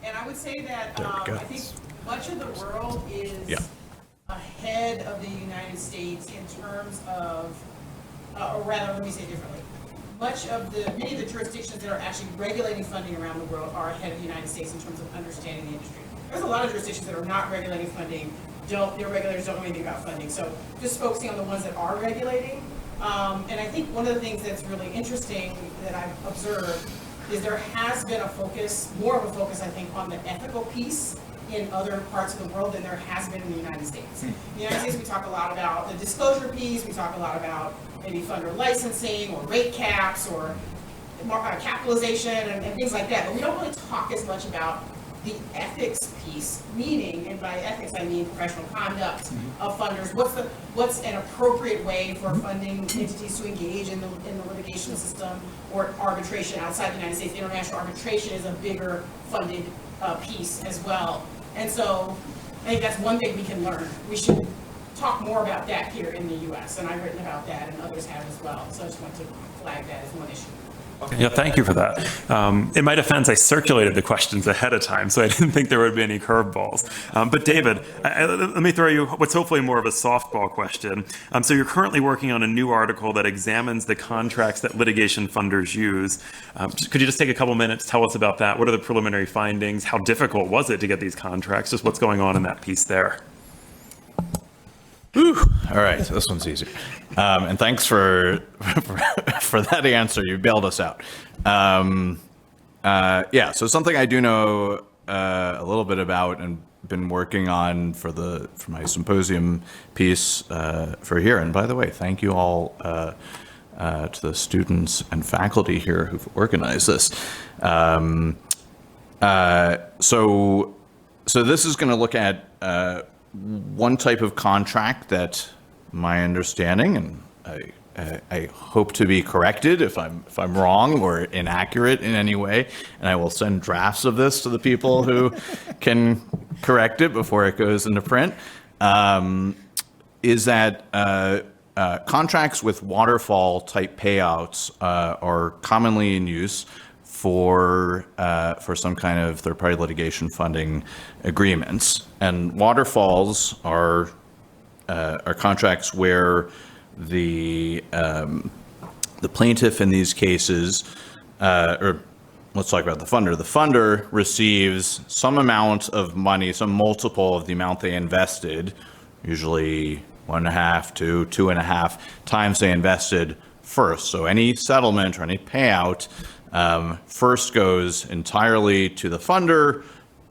F: And I would say that I think much of the world is ahead of the United States in terms of, or rather, let me say it differently. Many of the jurisdictions that are actually regulating funding around the world are ahead of the United States in terms of understanding the industry. There's a lot of jurisdictions that are not regulating funding, their regulators don't know anything about funding. So just focusing on the ones that are regulating. And I think one of the things that's really interesting that I've observed is there has been more of a focus, I think, on the ethical piece in other parts of the world than there has been in the United States. In the United States, we talk a lot about the disclosure piece, we talk a lot about maybe funder licensing or rate caps or capitalization and things like that, but we don't really talk as much about the ethics piece, meaning, and by ethics I mean professional conduct of funders. What's an appropriate way for funding entities to engage in the litigation system or arbitration outside the United States? International arbitration is a bigger funded piece as well. And so I think that's one thing we can learn. We should talk more about that here in the US, and I've written about that and others have as well. So I just want to flag that as one issue.
A: Yeah, thank you for that. In my defense, I circulated the questions ahead of time, so I didn't think there would be any curveballs. But David, let me throw you what's hopefully more of a softball question. So you're currently working on a new article that examines the contracts that litigation funders use. Could you just take a couple minutes, tell us about that? What are the preliminary findings? How difficult was it to get these contracts? Just what's going on in that piece there?
B: Whew. All right, this one's easier. And thanks for that answer. You bailed us out. So something I do know a little bit about and been working on for my symposium piece for here. And by the way, thank you all to the students and faculty here who've organized this. So this is going to look at one type of contract that my understanding, and I hope to be corrected if I'm wrong or inaccurate in any way, and I will send drafts of this to the people who can correct it before it goes into print, is that contracts with waterfall type payouts are commonly in use for some kind of third-party litigation funding agreements. And waterfalls are contracts where the plaintiff in these cases, or let's talk about the funder. The funder receives some amount of money, some multiple of the amount they invested, usually 1.5 to 2.5 times they invested first. So any settlement or any payout first goes entirely to the funder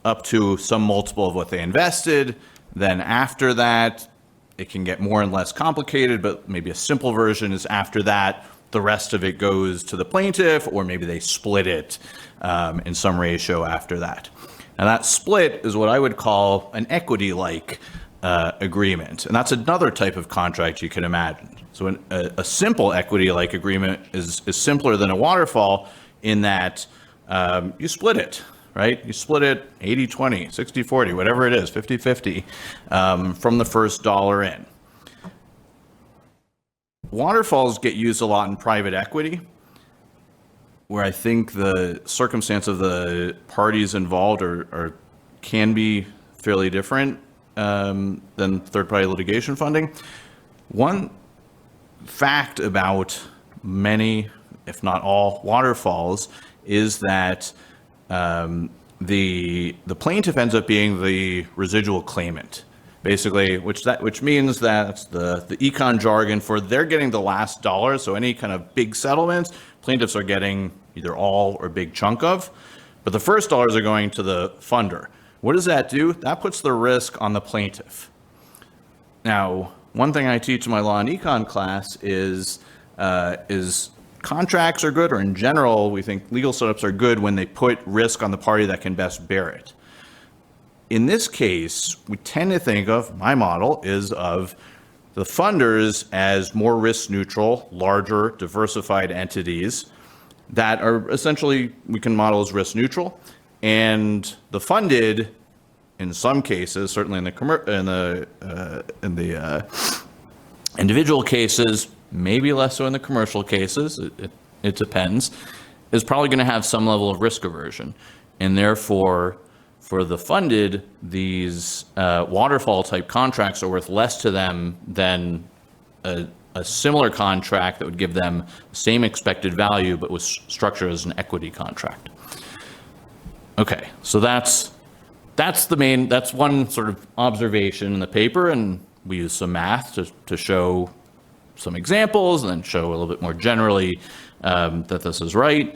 B: up to some multiple of what they invested. Then after that, it can get more and less complicated, but maybe a simple version is after that, the rest of it goes to the plaintiff, or maybe they split it in some ratio after that. Now that split is what I would call an equity-like agreement. And that's another type of contract you can imagine. So a simple equity-like agreement is simpler than a waterfall in that you split it, right? You split it 80-20, 60-40, whatever it is, 50-50 from the first dollar in. Waterfalls get used a lot in private equity, where I think the circumstance of the parties involved can be fairly different than third-party litigation funding. One fact about many, if not all, waterfalls is that the plaintiff ends up being the residual claimant, basically, which means that's the econ jargon for they're getting the last dollar. So any kind of big settlements, plaintiffs are getting either all or a big chunk of, but the first dollars are going to the funder. What does that do? That puts the risk on the plaintiff. Now, one thing I teach in my law and econ class is contracts are good, or in general, we think legal setups are good when they put risk on the party that can best bear it. In this case, we tend to think of, my model is of the funders as more risk neutral, larger, diversified entities that are essentially, we can model as risk neutral, and the funded, in some cases, certainly in the individual cases, maybe less so in the commercial cases, it depends, is probably going to have some level of risk aversion. And therefore, for the funded, these waterfall type contracts are worth less to them than a similar contract that would give them the same expected value but was structured as an equity contract. Okay, so that's one sort of observation in the paper, and we use some math to show some examples and then show a little bit more generally that this is right.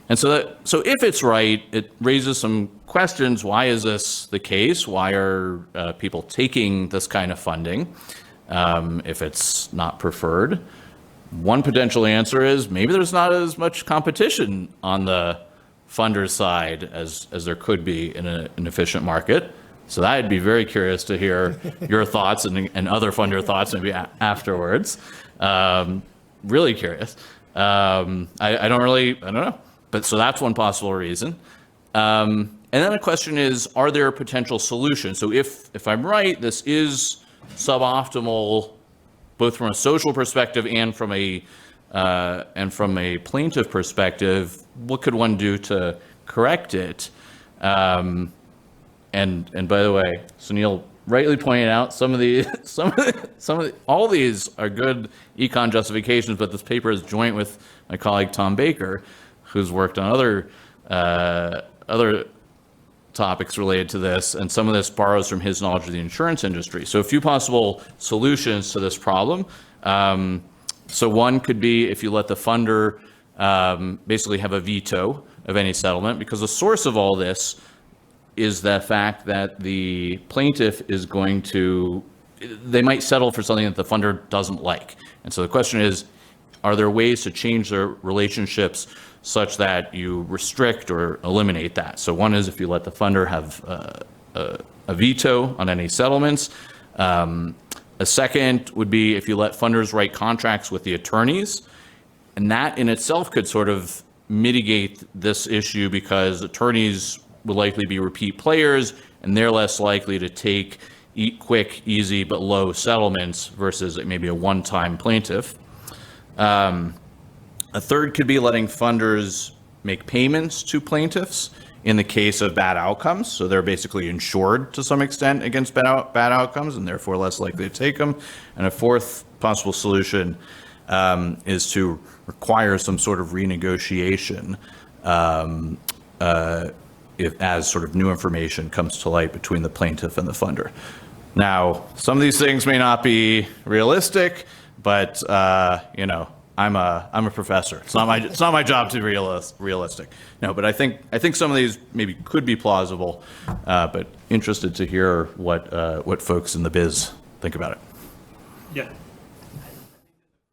B: And so if it's right, it raises some questions. Why is this the case? Why are people taking this kind of funding if it's not preferred? One potential answer is maybe there's not as much competition on the funder side as there could be in an efficient market. So I'd be very curious to hear your thoughts and other funder thoughts maybe afterwards. Really curious. I don't know. But so that's one possible reason. And then the question is, are there potential solutions? So if I'm right, this is suboptimal, both from a social perspective and from a plaintiff perspective. What could one do to correct it? And by the way, Suneal rightly pointed out all these are good econ justifications, but this paper is joint with my colleague Tom Baker, who's worked on other topics related to this, and some of this borrows from his knowledge of the insurance industry. So a few possible solutions to this problem. So one could be if you let the funder basically have a veto of any settlement, because the source of all this is the fact that the plaintiff is they might settle for something that the funder doesn't like. And so the question is, are there ways to change their relationships such that you restrict or eliminate that? So one is if you let the funder have a veto on any settlements. A second would be if you let funders write contracts with the attorneys, and that in itself could sort of mitigate this issue, because attorneys would likely be repeat players and they're less likely to take quick, easy, but low settlements versus maybe a one-time plaintiff. A third could be letting funders make payments to plaintiffs in the case of bad outcomes. So they're basically insured to some extent against bad outcomes and therefore less likely to take them. And a fourth possible solution is to require some sort of renegotiation as sort of new information comes to light between the plaintiff and the funder. Now, some of these things may not be realistic, but I'm a professor. It's not my job to be realistic. No, but I think some of these maybe could be plausible. But interested to hear what folks in the biz think about it.
A: Yeah.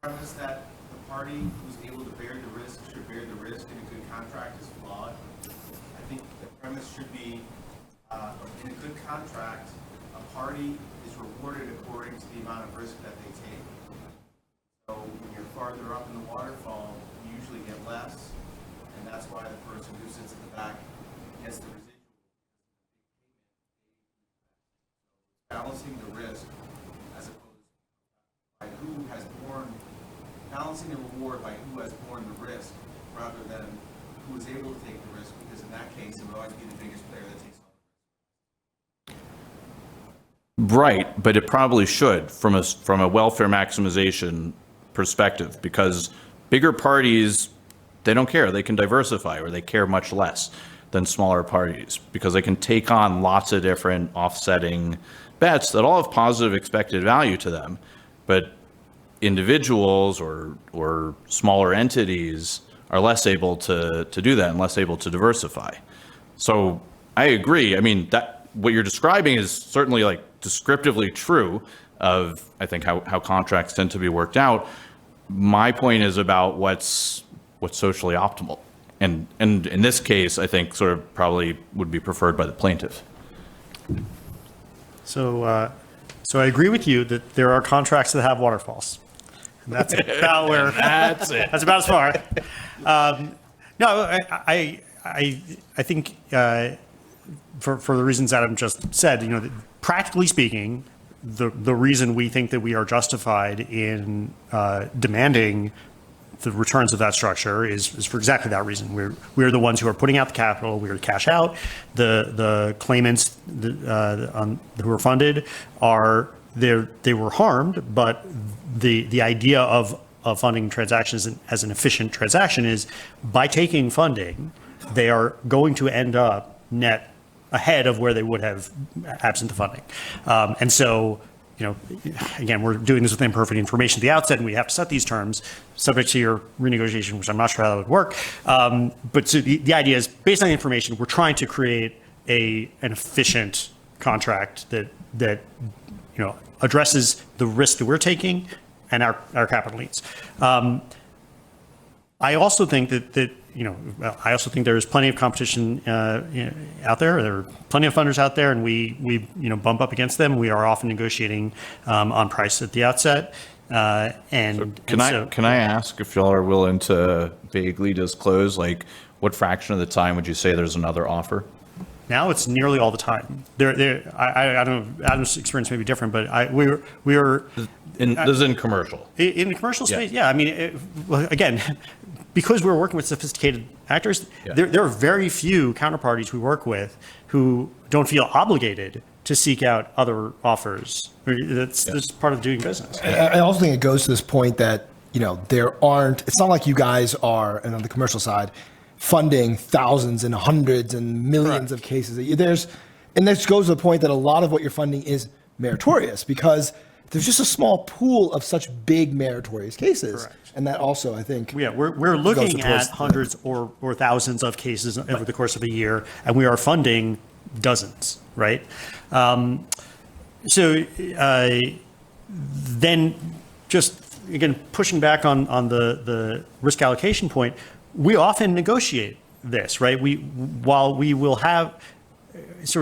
G: Premise that the party who's able to bear the risk should bear the risk in a good contract is flawed. I think the premise should be, in a good contract, a party is rewarded according to the amount of risk that they take. So when you're farther up in the waterfall, you usually get less, and that's why the person who sits at the back gets the residual. Balancing the risk as opposed by who has borne, balancing the reward by who has borne the risk rather than who is able to take the risk, because in that case, it would always be the biggest player that takes all the risk.
B: Right, but it probably should from a welfare maximization perspective, because bigger parties, they don't care. They can diversify, or they care much less than smaller parties because they can take on lots of different offsetting bets that all have positive expected value to them. But individuals or smaller entities are less able to do that and less able to diversify. So I agree. I mean, that what you're describing is certainly like descriptively true of, I think, how contracts tend to be worked out. My point is about what's socially optimal. And in this case, I think sort of probably would be preferred by the plaintiff.
D: So I agree with you that there are contracts that have waterfalls. And that's about where,
B: That's it.
D: that's about as far. No, I think for the reasons Adam just said, that practically speaking, the reason we think that we are justified in demanding the returns of that structure is for exactly that reason. We're the ones who are putting out the capital. We're to cash out. The claimants who are funded they were harmed, but the idea of funding transactions as an efficient transaction is by taking funding, they are going to end up net ahead of where they would have absent the funding. And so, again, we're doing this with imperfect information at the outset, and we have to set these terms subject to your renegotiation, which I'm not sure how that would work. But so the idea is, based on the information, we're trying to create an efficient contract that addresses the risk that we're taking and our capital needs. I also think that I also think there is plenty of competition out there. There are plenty of funders out there, and we bump up against them. We are often negotiating on price at the outset. Can
B: I ask if y'all are willing to vaguely disclose, like, what fraction of the time would you say there's another offer?
D: Now it's nearly all the time. I don't know. Adam's experience may be different, but we are
B: This is in commercial.
D: In the commercial space, yeah. I mean, again, because we're working with sophisticated actors, there are very few counterparties we work with who don't feel obligated to seek out other offers. That's part of doing business.
C: I also think it goes to this point that, it's not like you guys are, and on the commercial side, funding thousands and hundreds and millions of cases. And this goes to the point that a lot of what you're funding is meritorious because there's just a small pool of such big meritorious cases. Correct. And that also, I think,
D: we're looking at hundreds or thousands of cases over the course of a year, and we are funding dozens, right? Then just, again, pushing back on the risk allocation point, we often negotiate this, right? While we will have it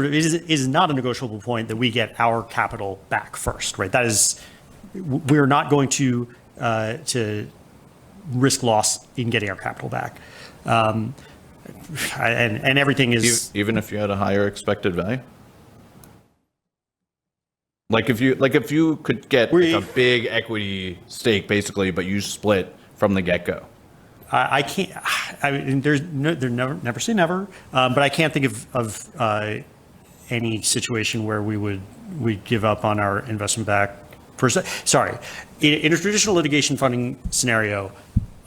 D: is not a negotiable point that we get our capital back first, right? That is, we're not going to risk loss in getting our capital back. And everything is...
B: Even if you had a higher expected value? Like if you could get a big equity stake, basically, but you split from the get-go.
D: I can't. Never say never, but I can't think of any situation where we'd give up on our investment back. In a traditional litigation funding scenario,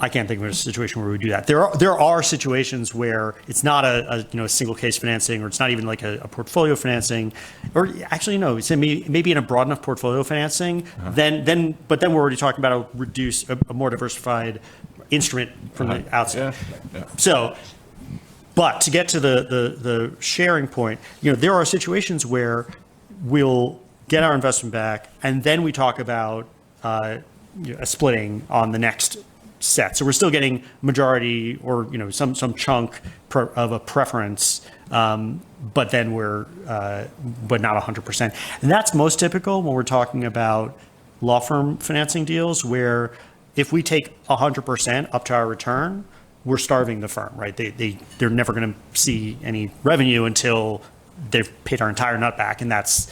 D: I can't think of a situation where we do that. There are situations where it's not a single case financing, or it's not even like a portfolio financing, or actually no, it's maybe in a broad enough portfolio financing. But then we're already talking about a more diversified instrument from the outset.
B: Yeah.
D: So, but to get to the sharing point, there are situations where we'll get our investment back, and then we talk about a splitting on the next set. So we're still getting majority or some chunk of a preference, but then but not 100%. And that's most typical when we're talking about law firm financing deals, where if we take 100% up to our return, we're starving the firm, right? They're never going to see any revenue until they've paid our entire nut back, and that's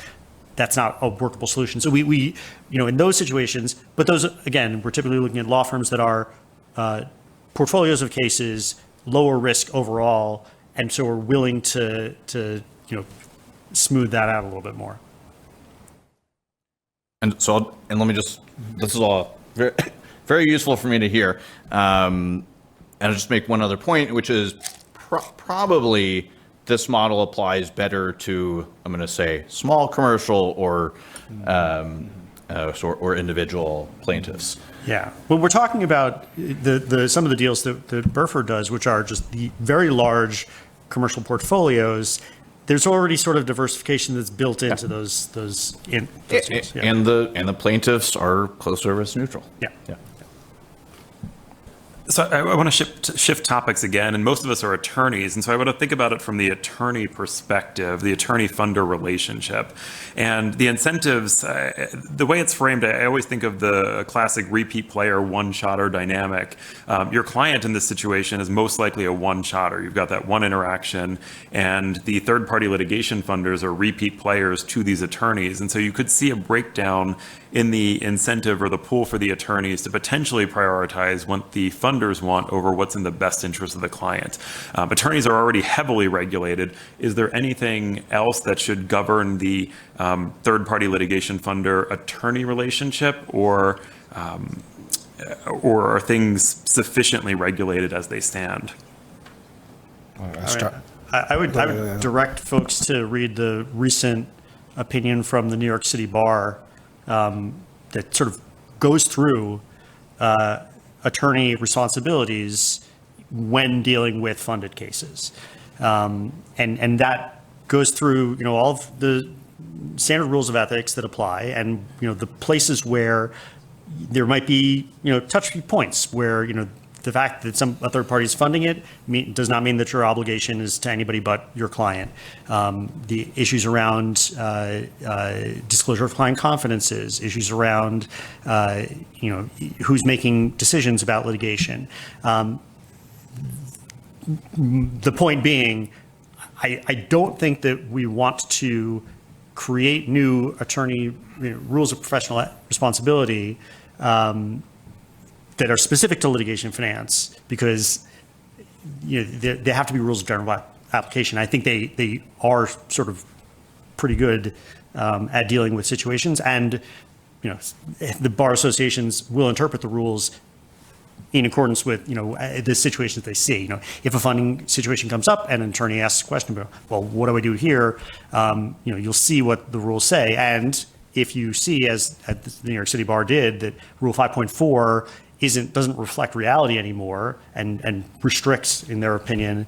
D: not a workable solution. So we in those situations, but those, again, we're typically looking at law firms that are portfolios of cases, lower risk overall, and so we're willing to smooth that out a little bit more.
B: And so, let me just, this is all very, very useful for me to hear. And I'll just make one other point, which is probably this model applies better to, I'm going to say, small commercial or individual plaintiffs.
D: Yeah. When we're talking about some of the deals that Burford does, which are just the very large commercial portfolios, there's already sort of diversification that's built into those deals. Yeah.
B: And the plaintiffs are close service neutral.
D: Yeah.
A: So I want to shift topics again, and most of us are attorneys, and so I want to think about it from the attorney perspective, the attorney-funder relationship. And the incentives, the way it's framed, I always think of the classic repeat player one-shotter dynamic. Your client in this situation is most likely a one-shotter. You've got that one interaction, and the third-party litigation funders are repeat players to these attorneys. And so you could see a breakdown in the incentive or the pool for the attorneys to potentially prioritize what the funders want over what's in the best interest of the client. Attorneys are already heavily regulated. Is there anything else that should govern the third-party litigation funder attorney relationship, or are things sufficiently regulated as they stand?
D: I would direct folks to read the recent opinion from the New York City Bar that sort of goes through attorney responsibilities when dealing with funded cases. And that goes through, all of the standard rules of ethics that apply, and, the places where there might be, touchy points where, the fact that a third party is funding it does not mean that your obligation is to anybody but your client. The issues around disclosure of client confidences, issues around who's making decisions about litigation. The point being, I don't think that we want to create new attorney rules of professional responsibility that are specific to litigation finance, because they have to be rules of general application. I think they are sort of pretty good at dealing with situations, and the bar associations will interpret the rules in accordance with the situations they see. If a funding situation comes up and an attorney asks a question about, well, what do I do here? You'll see what the rules say, and if you see, as at the New York City Bar did, that Rule 5.4 doesn't reflect reality anymore, and restricts, in their opinion,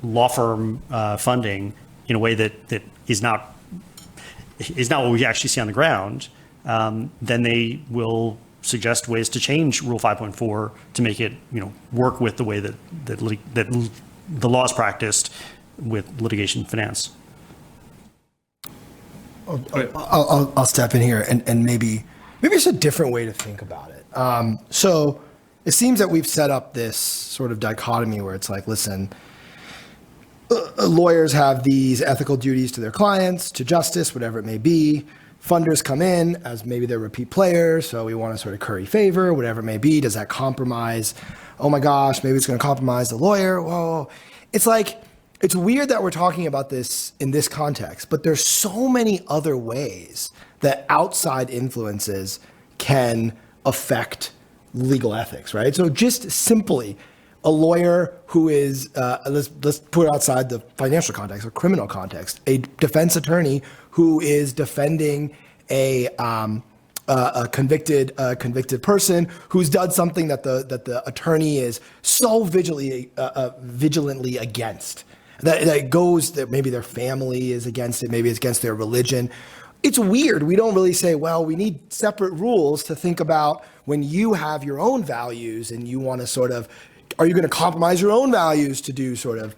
D: law firm funding in a way that is not what we actually see on the ground, then they will suggest ways to change Rule 5.4 to make it work with the way that the law is practiced with litigation finance.
C: I'll step in here and maybe it's a different way to think about it. So it seems that we've set up this sort of dichotomy where it's like, listen, lawyers have these ethical duties to their clients, to justice, whatever it may be. Funders come in as maybe they're repeat players, so we want to sort of curry favor, whatever it may be. Does that compromise? Oh my gosh, maybe it's going to compromise the lawyer. Whoa. It's like, it's weird that we're talking about this in this context, but there's so many other ways that outside influences can affect legal ethics, right? So just simply, a lawyer who is, let's put it outside the financial context or criminal context, a defense attorney who is defending a convicted person who's done something that the attorney is so vigilantly against, that goes, that maybe their family is against it, maybe it's against their religion. It's weird. We don't really say, well, we need separate rules to think about when you have your own values and you want to sort of, are you going to compromise your own values to do sort of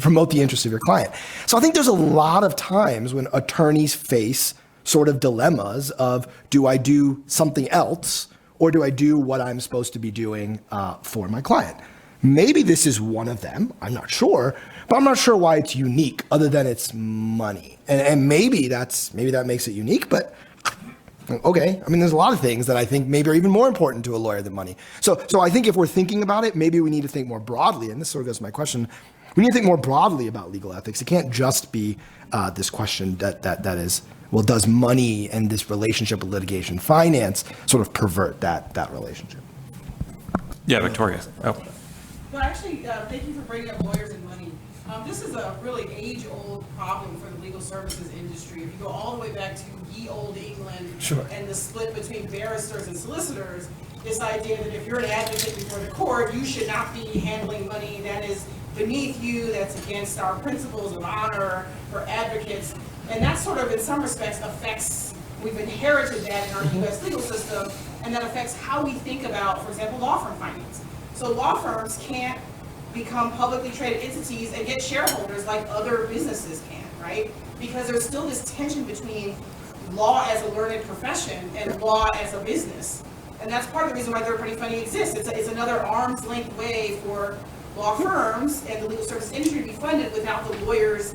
C: promote the interests of your client? So I think there's a lot of times when attorneys face sort of dilemmas of, do I do something else or do I do what I'm supposed to be doing for my client? Maybe this is one of them. I'm not sure, but I'm not sure why it's unique other than it's money. And maybe that makes it unique, but okay. I mean, there's a lot of things that I think maybe are even more important to a lawyer than money. So I think if we're thinking about it, maybe we need to think more broadly. And this sort of goes to my question. We need to think more broadly about legal ethics. It can't just be this question that is, well, does money and this relationship with litigation finance sort of pervert that relationship?
A: Yeah, Victoria. Oh.
F: Well, actually, thank you for bringing up lawyers and money. This is a really age-old problem for the legal services industry. If you go all the way back to ye olde England and the split between barristers and solicitors, this idea that if you're an advocate before the court, you should not be handling money that is beneath you, that's against our principles of honor for advocates. And that sort of, in some respects, affects, we've inherited that in our U.S. legal system, and that affects how we think about, for example, law firm finance. So law firms can't become publicly traded entities and get shareholders like other businesses can, right? Because there's still this tension between law as a learned profession and law as a business. And that's part of the reason why third-party funding exists. It's another arm's length way for law firms and the legal services industry to be funded without the lawyers,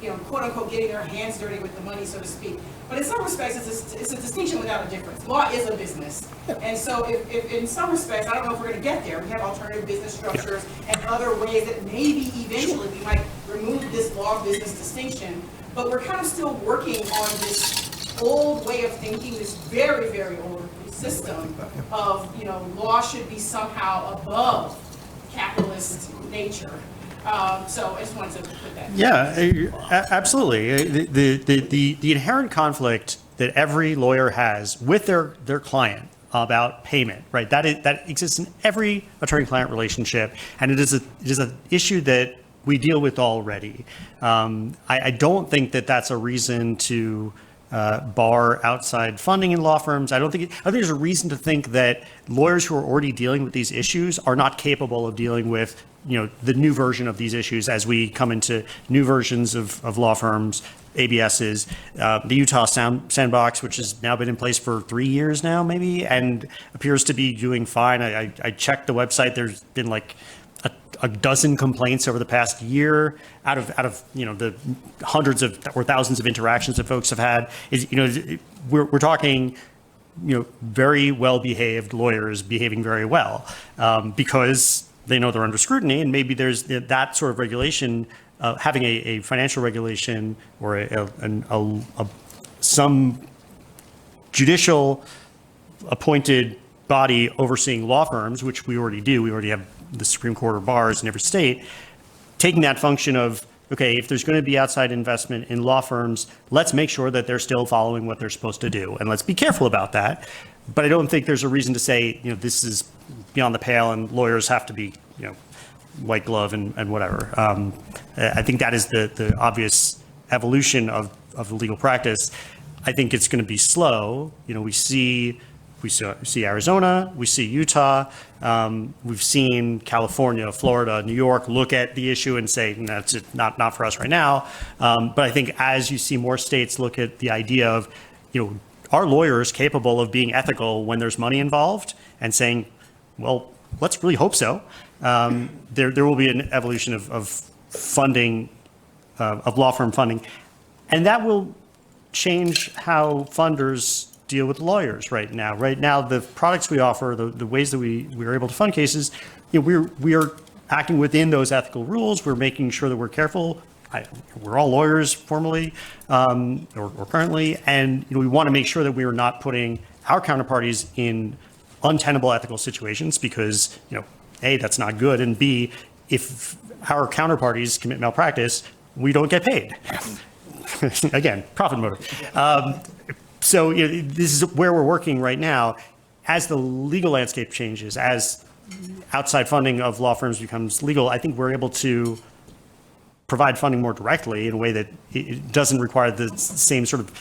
F: quote unquote, getting their hands dirty with the money, so to speak. But in some respects, it's a distinction without a difference. Law is a business. And so if in some respects, I don't know if we're going to get there. We have alternative business structures and other ways that maybe eventually we might remove this law business distinction. But we're kind of still working on this old way of thinking, this very, very old system of, law should be somehow above capitalist nature. So I just wanted to put that.
D: Yeah, absolutely. The inherent conflict that every lawyer has with their client about payment, right? That exists in every attorney-client relationship, and it is an issue that we deal with already. I don't think that that's a reason to bar outside funding in law firms. I don't think there's a reason to think that lawyers who are already dealing with these issues are not capable of dealing with the new version of these issues as we come into new versions of law firms, ABSs, the Utah Sandbox, which has now been in place for 3 years now, maybe, and appears to be doing fine. I checked the website. There's been like a dozen complaints over the past year out of the hundreds of or thousands of interactions that folks have had. We're talking very well behaved lawyers behaving very well because they know they're under scrutiny, and maybe there's that sort of regulation, having a financial regulation or some judicial appointed body overseeing law firms, which we already do. We already have the Supreme Court or bars in every state, taking that function of, okay, if there's going to be outside investment in law firms, let's make sure that they're still following what they're supposed to do. And let's be careful about that. But I don't think there's a reason to say, this is beyond the pale and lawyers have to be, white glove and whatever. I think that is the obvious evolution of the legal practice. I think it's going to be slow. We see Arizona, we see Utah, we've seen California, Florida, New York look at the issue and say, that's not for us right now. But I think as you see more states look at the idea of, are lawyers capable of being ethical when there's money involved, and saying, well, let's really hope so. There will be an evolution of funding, of law firm funding, and that will change how funders deal with lawyers right now. Right now, the products we offer, the ways that we are able to fund cases, we are acting within those ethical rules. We're making sure that we're careful we're all lawyers formally or currently, and we want to make sure that we are not putting our counterparties in untenable ethical situations because, A, that's not good, and B, if our counterparties commit malpractice, we don't get paid. Again, profit motive. So this is where we're working right now. As the legal landscape changes, as outside funding of law firms becomes legal, I think we're able to provide funding more directly in a way that it doesn't require the same sort of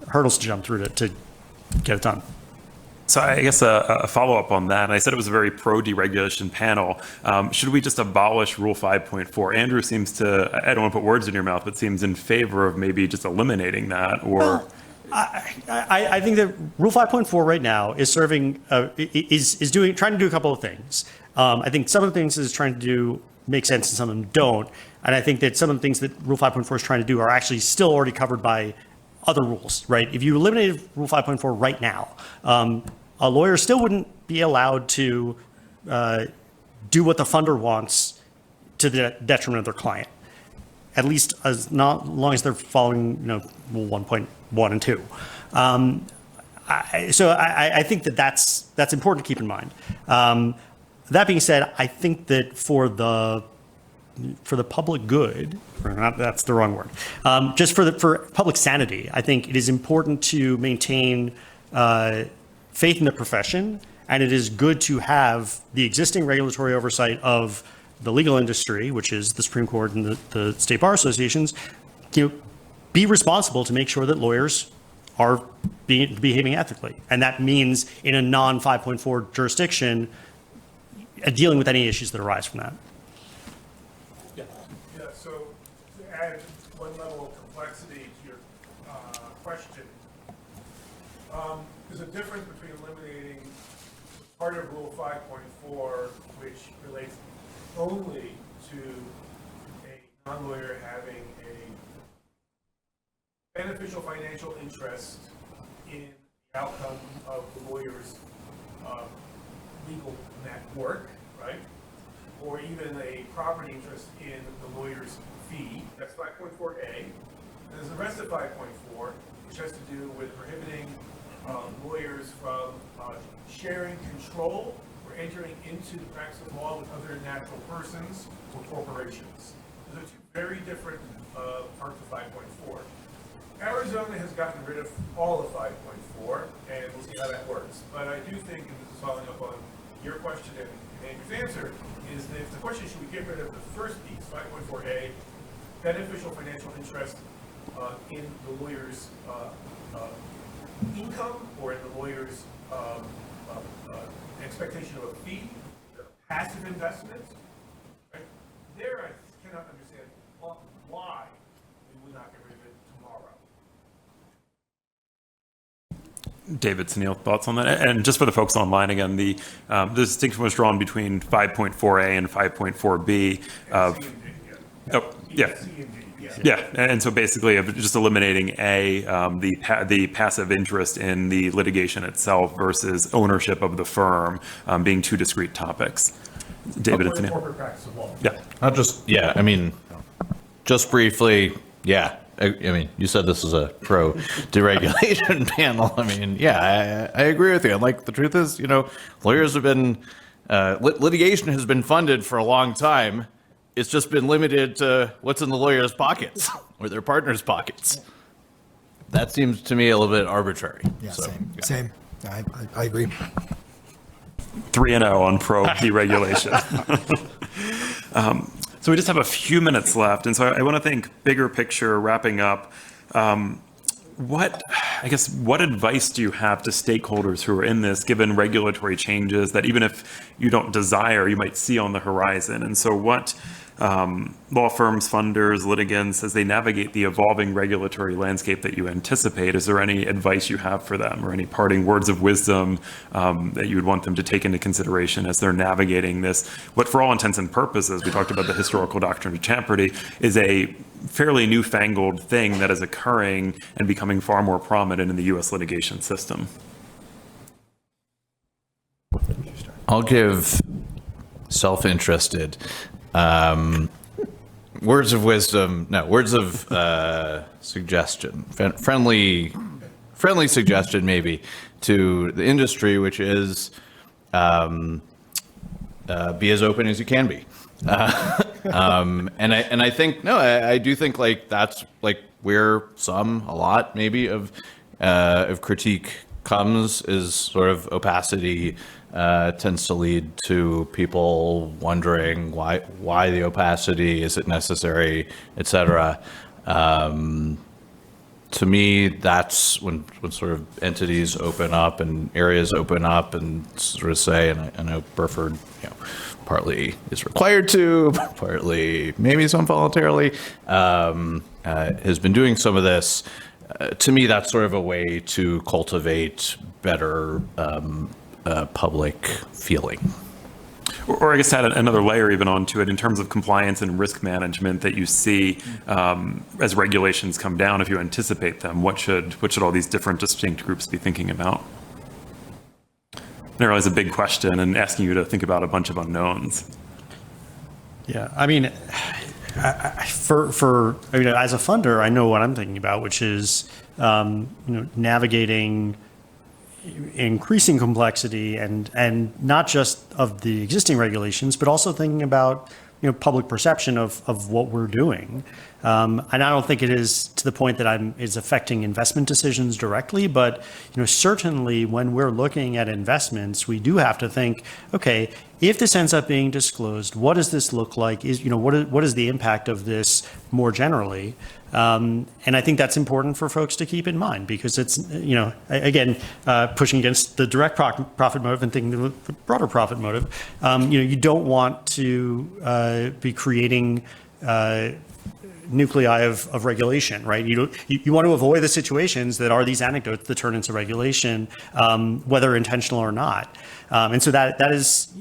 D: hurdles to jump through to get it done.
A: So I guess a follow-up on that, and I said it was a very pro-deregulation panel. Should we just abolish Rule 5.4? Andrew seems to, I don't want to put words in your mouth, but seems in favor of maybe just eliminating that, or...
D: Well, I think that Rule 5.4 right now is serving, trying to do a couple of things. I think some of the things it's trying to do make sense and some of them don't. And I think that some of the things that Rule 5.4 is trying to do are actually still already covered by other rules, right? If you eliminated Rule 5.4 right now, a lawyer still wouldn't be allowed to do what the funder wants to the detriment of their client, at least as long as they're following, Rule 1.1 and 2. So I think that that's important to keep in mind. That being said, I think that for the public good, or not, that's the wrong word, just for public sanity, I think it is important to maintain faith in the profession, and it is good to have the existing regulatory oversight of the legal industry, which is the Supreme Court and the state bar associations, be responsible to make sure that lawyers are behaving ethically. And that means in a non-5.4 jurisdiction, dealing with any issues that arise from that.
E: Yeah, so to add one level of complexity to your question, there's a difference between eliminating part of Rule 5.4, which relates only to a non-lawyer having a beneficial financial interest in the outcome of the lawyer's legal work, right? Or even a property interest in the lawyer's fee. That's 5.4A. And there's the rest of 5.4, which has to do with prohibiting lawyers from sharing control or entering into the practice of law with other natural persons or corporations. Those are two very different parts of 5.4. Arizona has gotten rid of all of 5.4, and we'll see how that works. But I do think, and this is following up on your question and Andrew's answer, is that if the question should we get rid of the first piece, 5.4A, beneficial financial interest in the lawyer's income or in the lawyer's expectation of a fee, passive investment, right? There I cannot understand why we would not get rid of it tomorrow.
A: David, Suneal, thoughts on that? And just for the folks online, again, the distinction was drawn between 5.4A and 5.4B. Yeah, and so basically just eliminating the passive interest in the litigation itself versus ownership of the firm being two discrete topics. David and Suneal.
E: Corporate practice of law.
A: Yeah.
B: Just briefly, I mean, you said this is a pro-deregulation panel. I agree with you. And the truth is, lawyers have been, litigation has been funded for a long time. It's just been limited to what's in the lawyer's pockets or their partner's pockets. That seems to me a little bit arbitrary.
C: Yeah, same. I agree.
A: 3-0 on pro-deregulation. So we just have a few minutes left, and so I want to think bigger picture, wrapping up. What advice do you have to stakeholders who are in this, given regulatory changes that even if you don't desire, you might see on the horizon? And so what law firms, funders, litigants, as they navigate the evolving regulatory landscape that you anticipate, is there any advice you have for them or any parting words of wisdom that you would want them to take into consideration as they're navigating this, what for all intents and purposes, we talked about the historical doctrine of champerty, is a fairly newfangled thing that is occurring and becoming far more prominent in the U.S. litigation system? I'll
B: give self-interested words of wisdom, no, words of suggestion, friendly suggestion maybe to the industry, which is be as open as you can be. And I think, no, I do think like that's like where a lot maybe of critique comes, is sort of opacity tends to lead to people wondering why the opacity, is it necessary, et cetera. To me, that's when sort of entities open up and areas open up and sort of say, and I know Burford, partly is required to, partly maybe some voluntarily, has been doing some of this. To me, that's sort of a way to cultivate better public feeling.
A: Or I guess add another layer even onto it in terms of compliance and risk management that you see as regulations come down. If you anticipate them, what should all these different distinct groups be thinking about? I realize a big question and asking you to think about a bunch of unknowns.
D: Yeah, I mean, as a funder, I know what I'm thinking about, which is navigating increasing complexity and not just of the existing regulations, but also thinking about public perception of what we're doing. And I don't think it is to the point that is affecting investment decisions directly, but certainly when we're looking at investments, we do have to think, okay, if this ends up being disclosed, what does this look like? What is the impact of this more generally? And I think that's important for folks to keep in mind, because it's, again, pushing against the direct profit motive and thinking of the broader profit motive. You don't want to be creating nuclei of regulation, right? You want to avoid the situations that are these anecdotes that turn into regulation, whether intentional or not. And so that is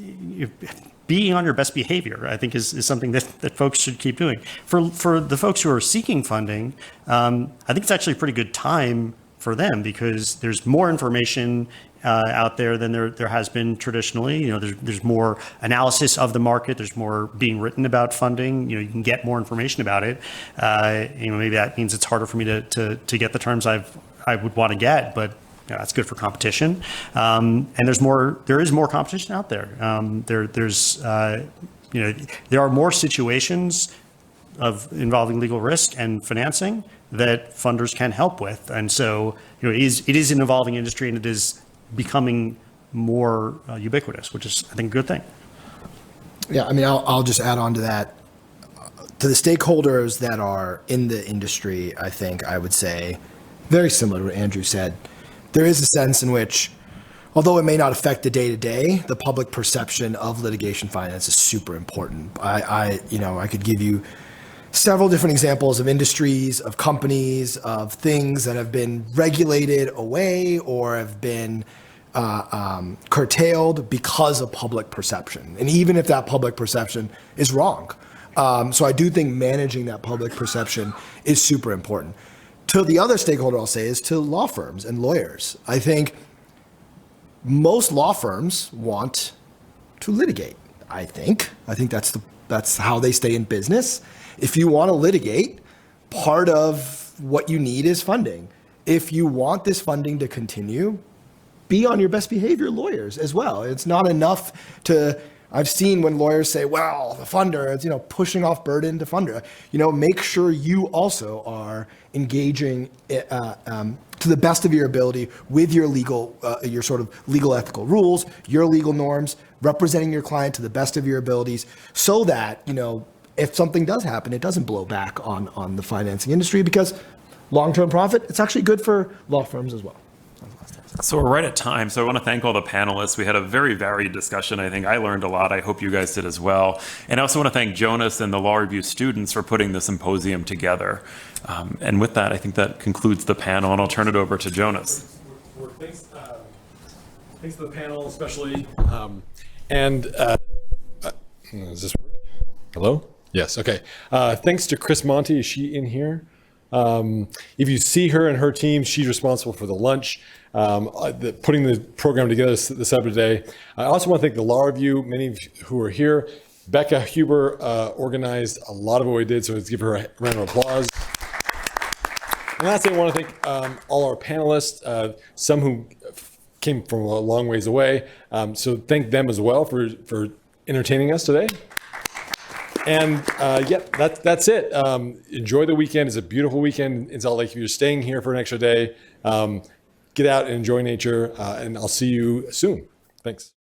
D: being on your best behavior, I think, is something that folks should keep doing. For the folks who are seeking funding, I think it's actually a pretty good time for them, because there's more information out there than there has been traditionally. There's more analysis of the market. There's more being written about funding. You can get more information about it. Maybe that means it's harder for me to get the terms I would want to get, but that's good for competition. And there is more competition out there. There are more situations involving legal risk and financing that funders can help with. And so, it is an evolving industry, and it is becoming more ubiquitous, which is, I think, a good thing.
C: Yeah, I mean, I'll just add on to that. To the stakeholders that are in the industry, I think I would say, very similar to what Andrew said, there is a sense in which, although it may not affect the day-to-day, the public perception of litigation finance is super important. I could give you several different examples of industries, of companies, of things that have been regulated away or have been curtailed because of public perception. And even if that public perception is wrong. So I do think managing that public perception is super important. To the other stakeholder I'll say is to law firms and lawyers. I think most law firms want to litigate. I think that's how they stay in business. If you want to litigate, part of what you need is funding. If you want this funding to continue, be on your best behavior, lawyers, as well. It's not enough I've seen when lawyers say, well, the funder, it's, pushing off burden to funder. Make sure you also are engaging to the best of your ability with your your sort of legal ethical rules, your legal norms, representing your client to the best of your abilities, so that, if something does happen, it doesn't blow back on the financing industry, because long-term profit, it's actually good for law firms as well.
A: So we're right at time. So I want to thank all the panelists. We had a very varied discussion. I think I learned a lot. I hope you guys did as well. And I also want to thank Jonas and the Law Review students for putting the symposium together. And with that, I think that concludes the panel, and I'll turn it over to Jonas.
H: Thanks to the panel, especially. Does this work? Hello? Yes, okay. Thanks to Chris Monty. Is she in here? If you see her and her team, she's responsible for the lunch, putting the program together this up today. I also want to thank the Law Review, many of who are here, Becca Huber organized a lot of what we did, so let's give her a round of applause. And lastly, I want to thank all our panelists, some who came from a long ways away. So thank them as well for entertaining us today. And that's it. Enjoy the weekend. It's a beautiful weekend in Salt Lake. If you're staying here for an extra day, get out and enjoy nature. And I'll see you soon. Thanks.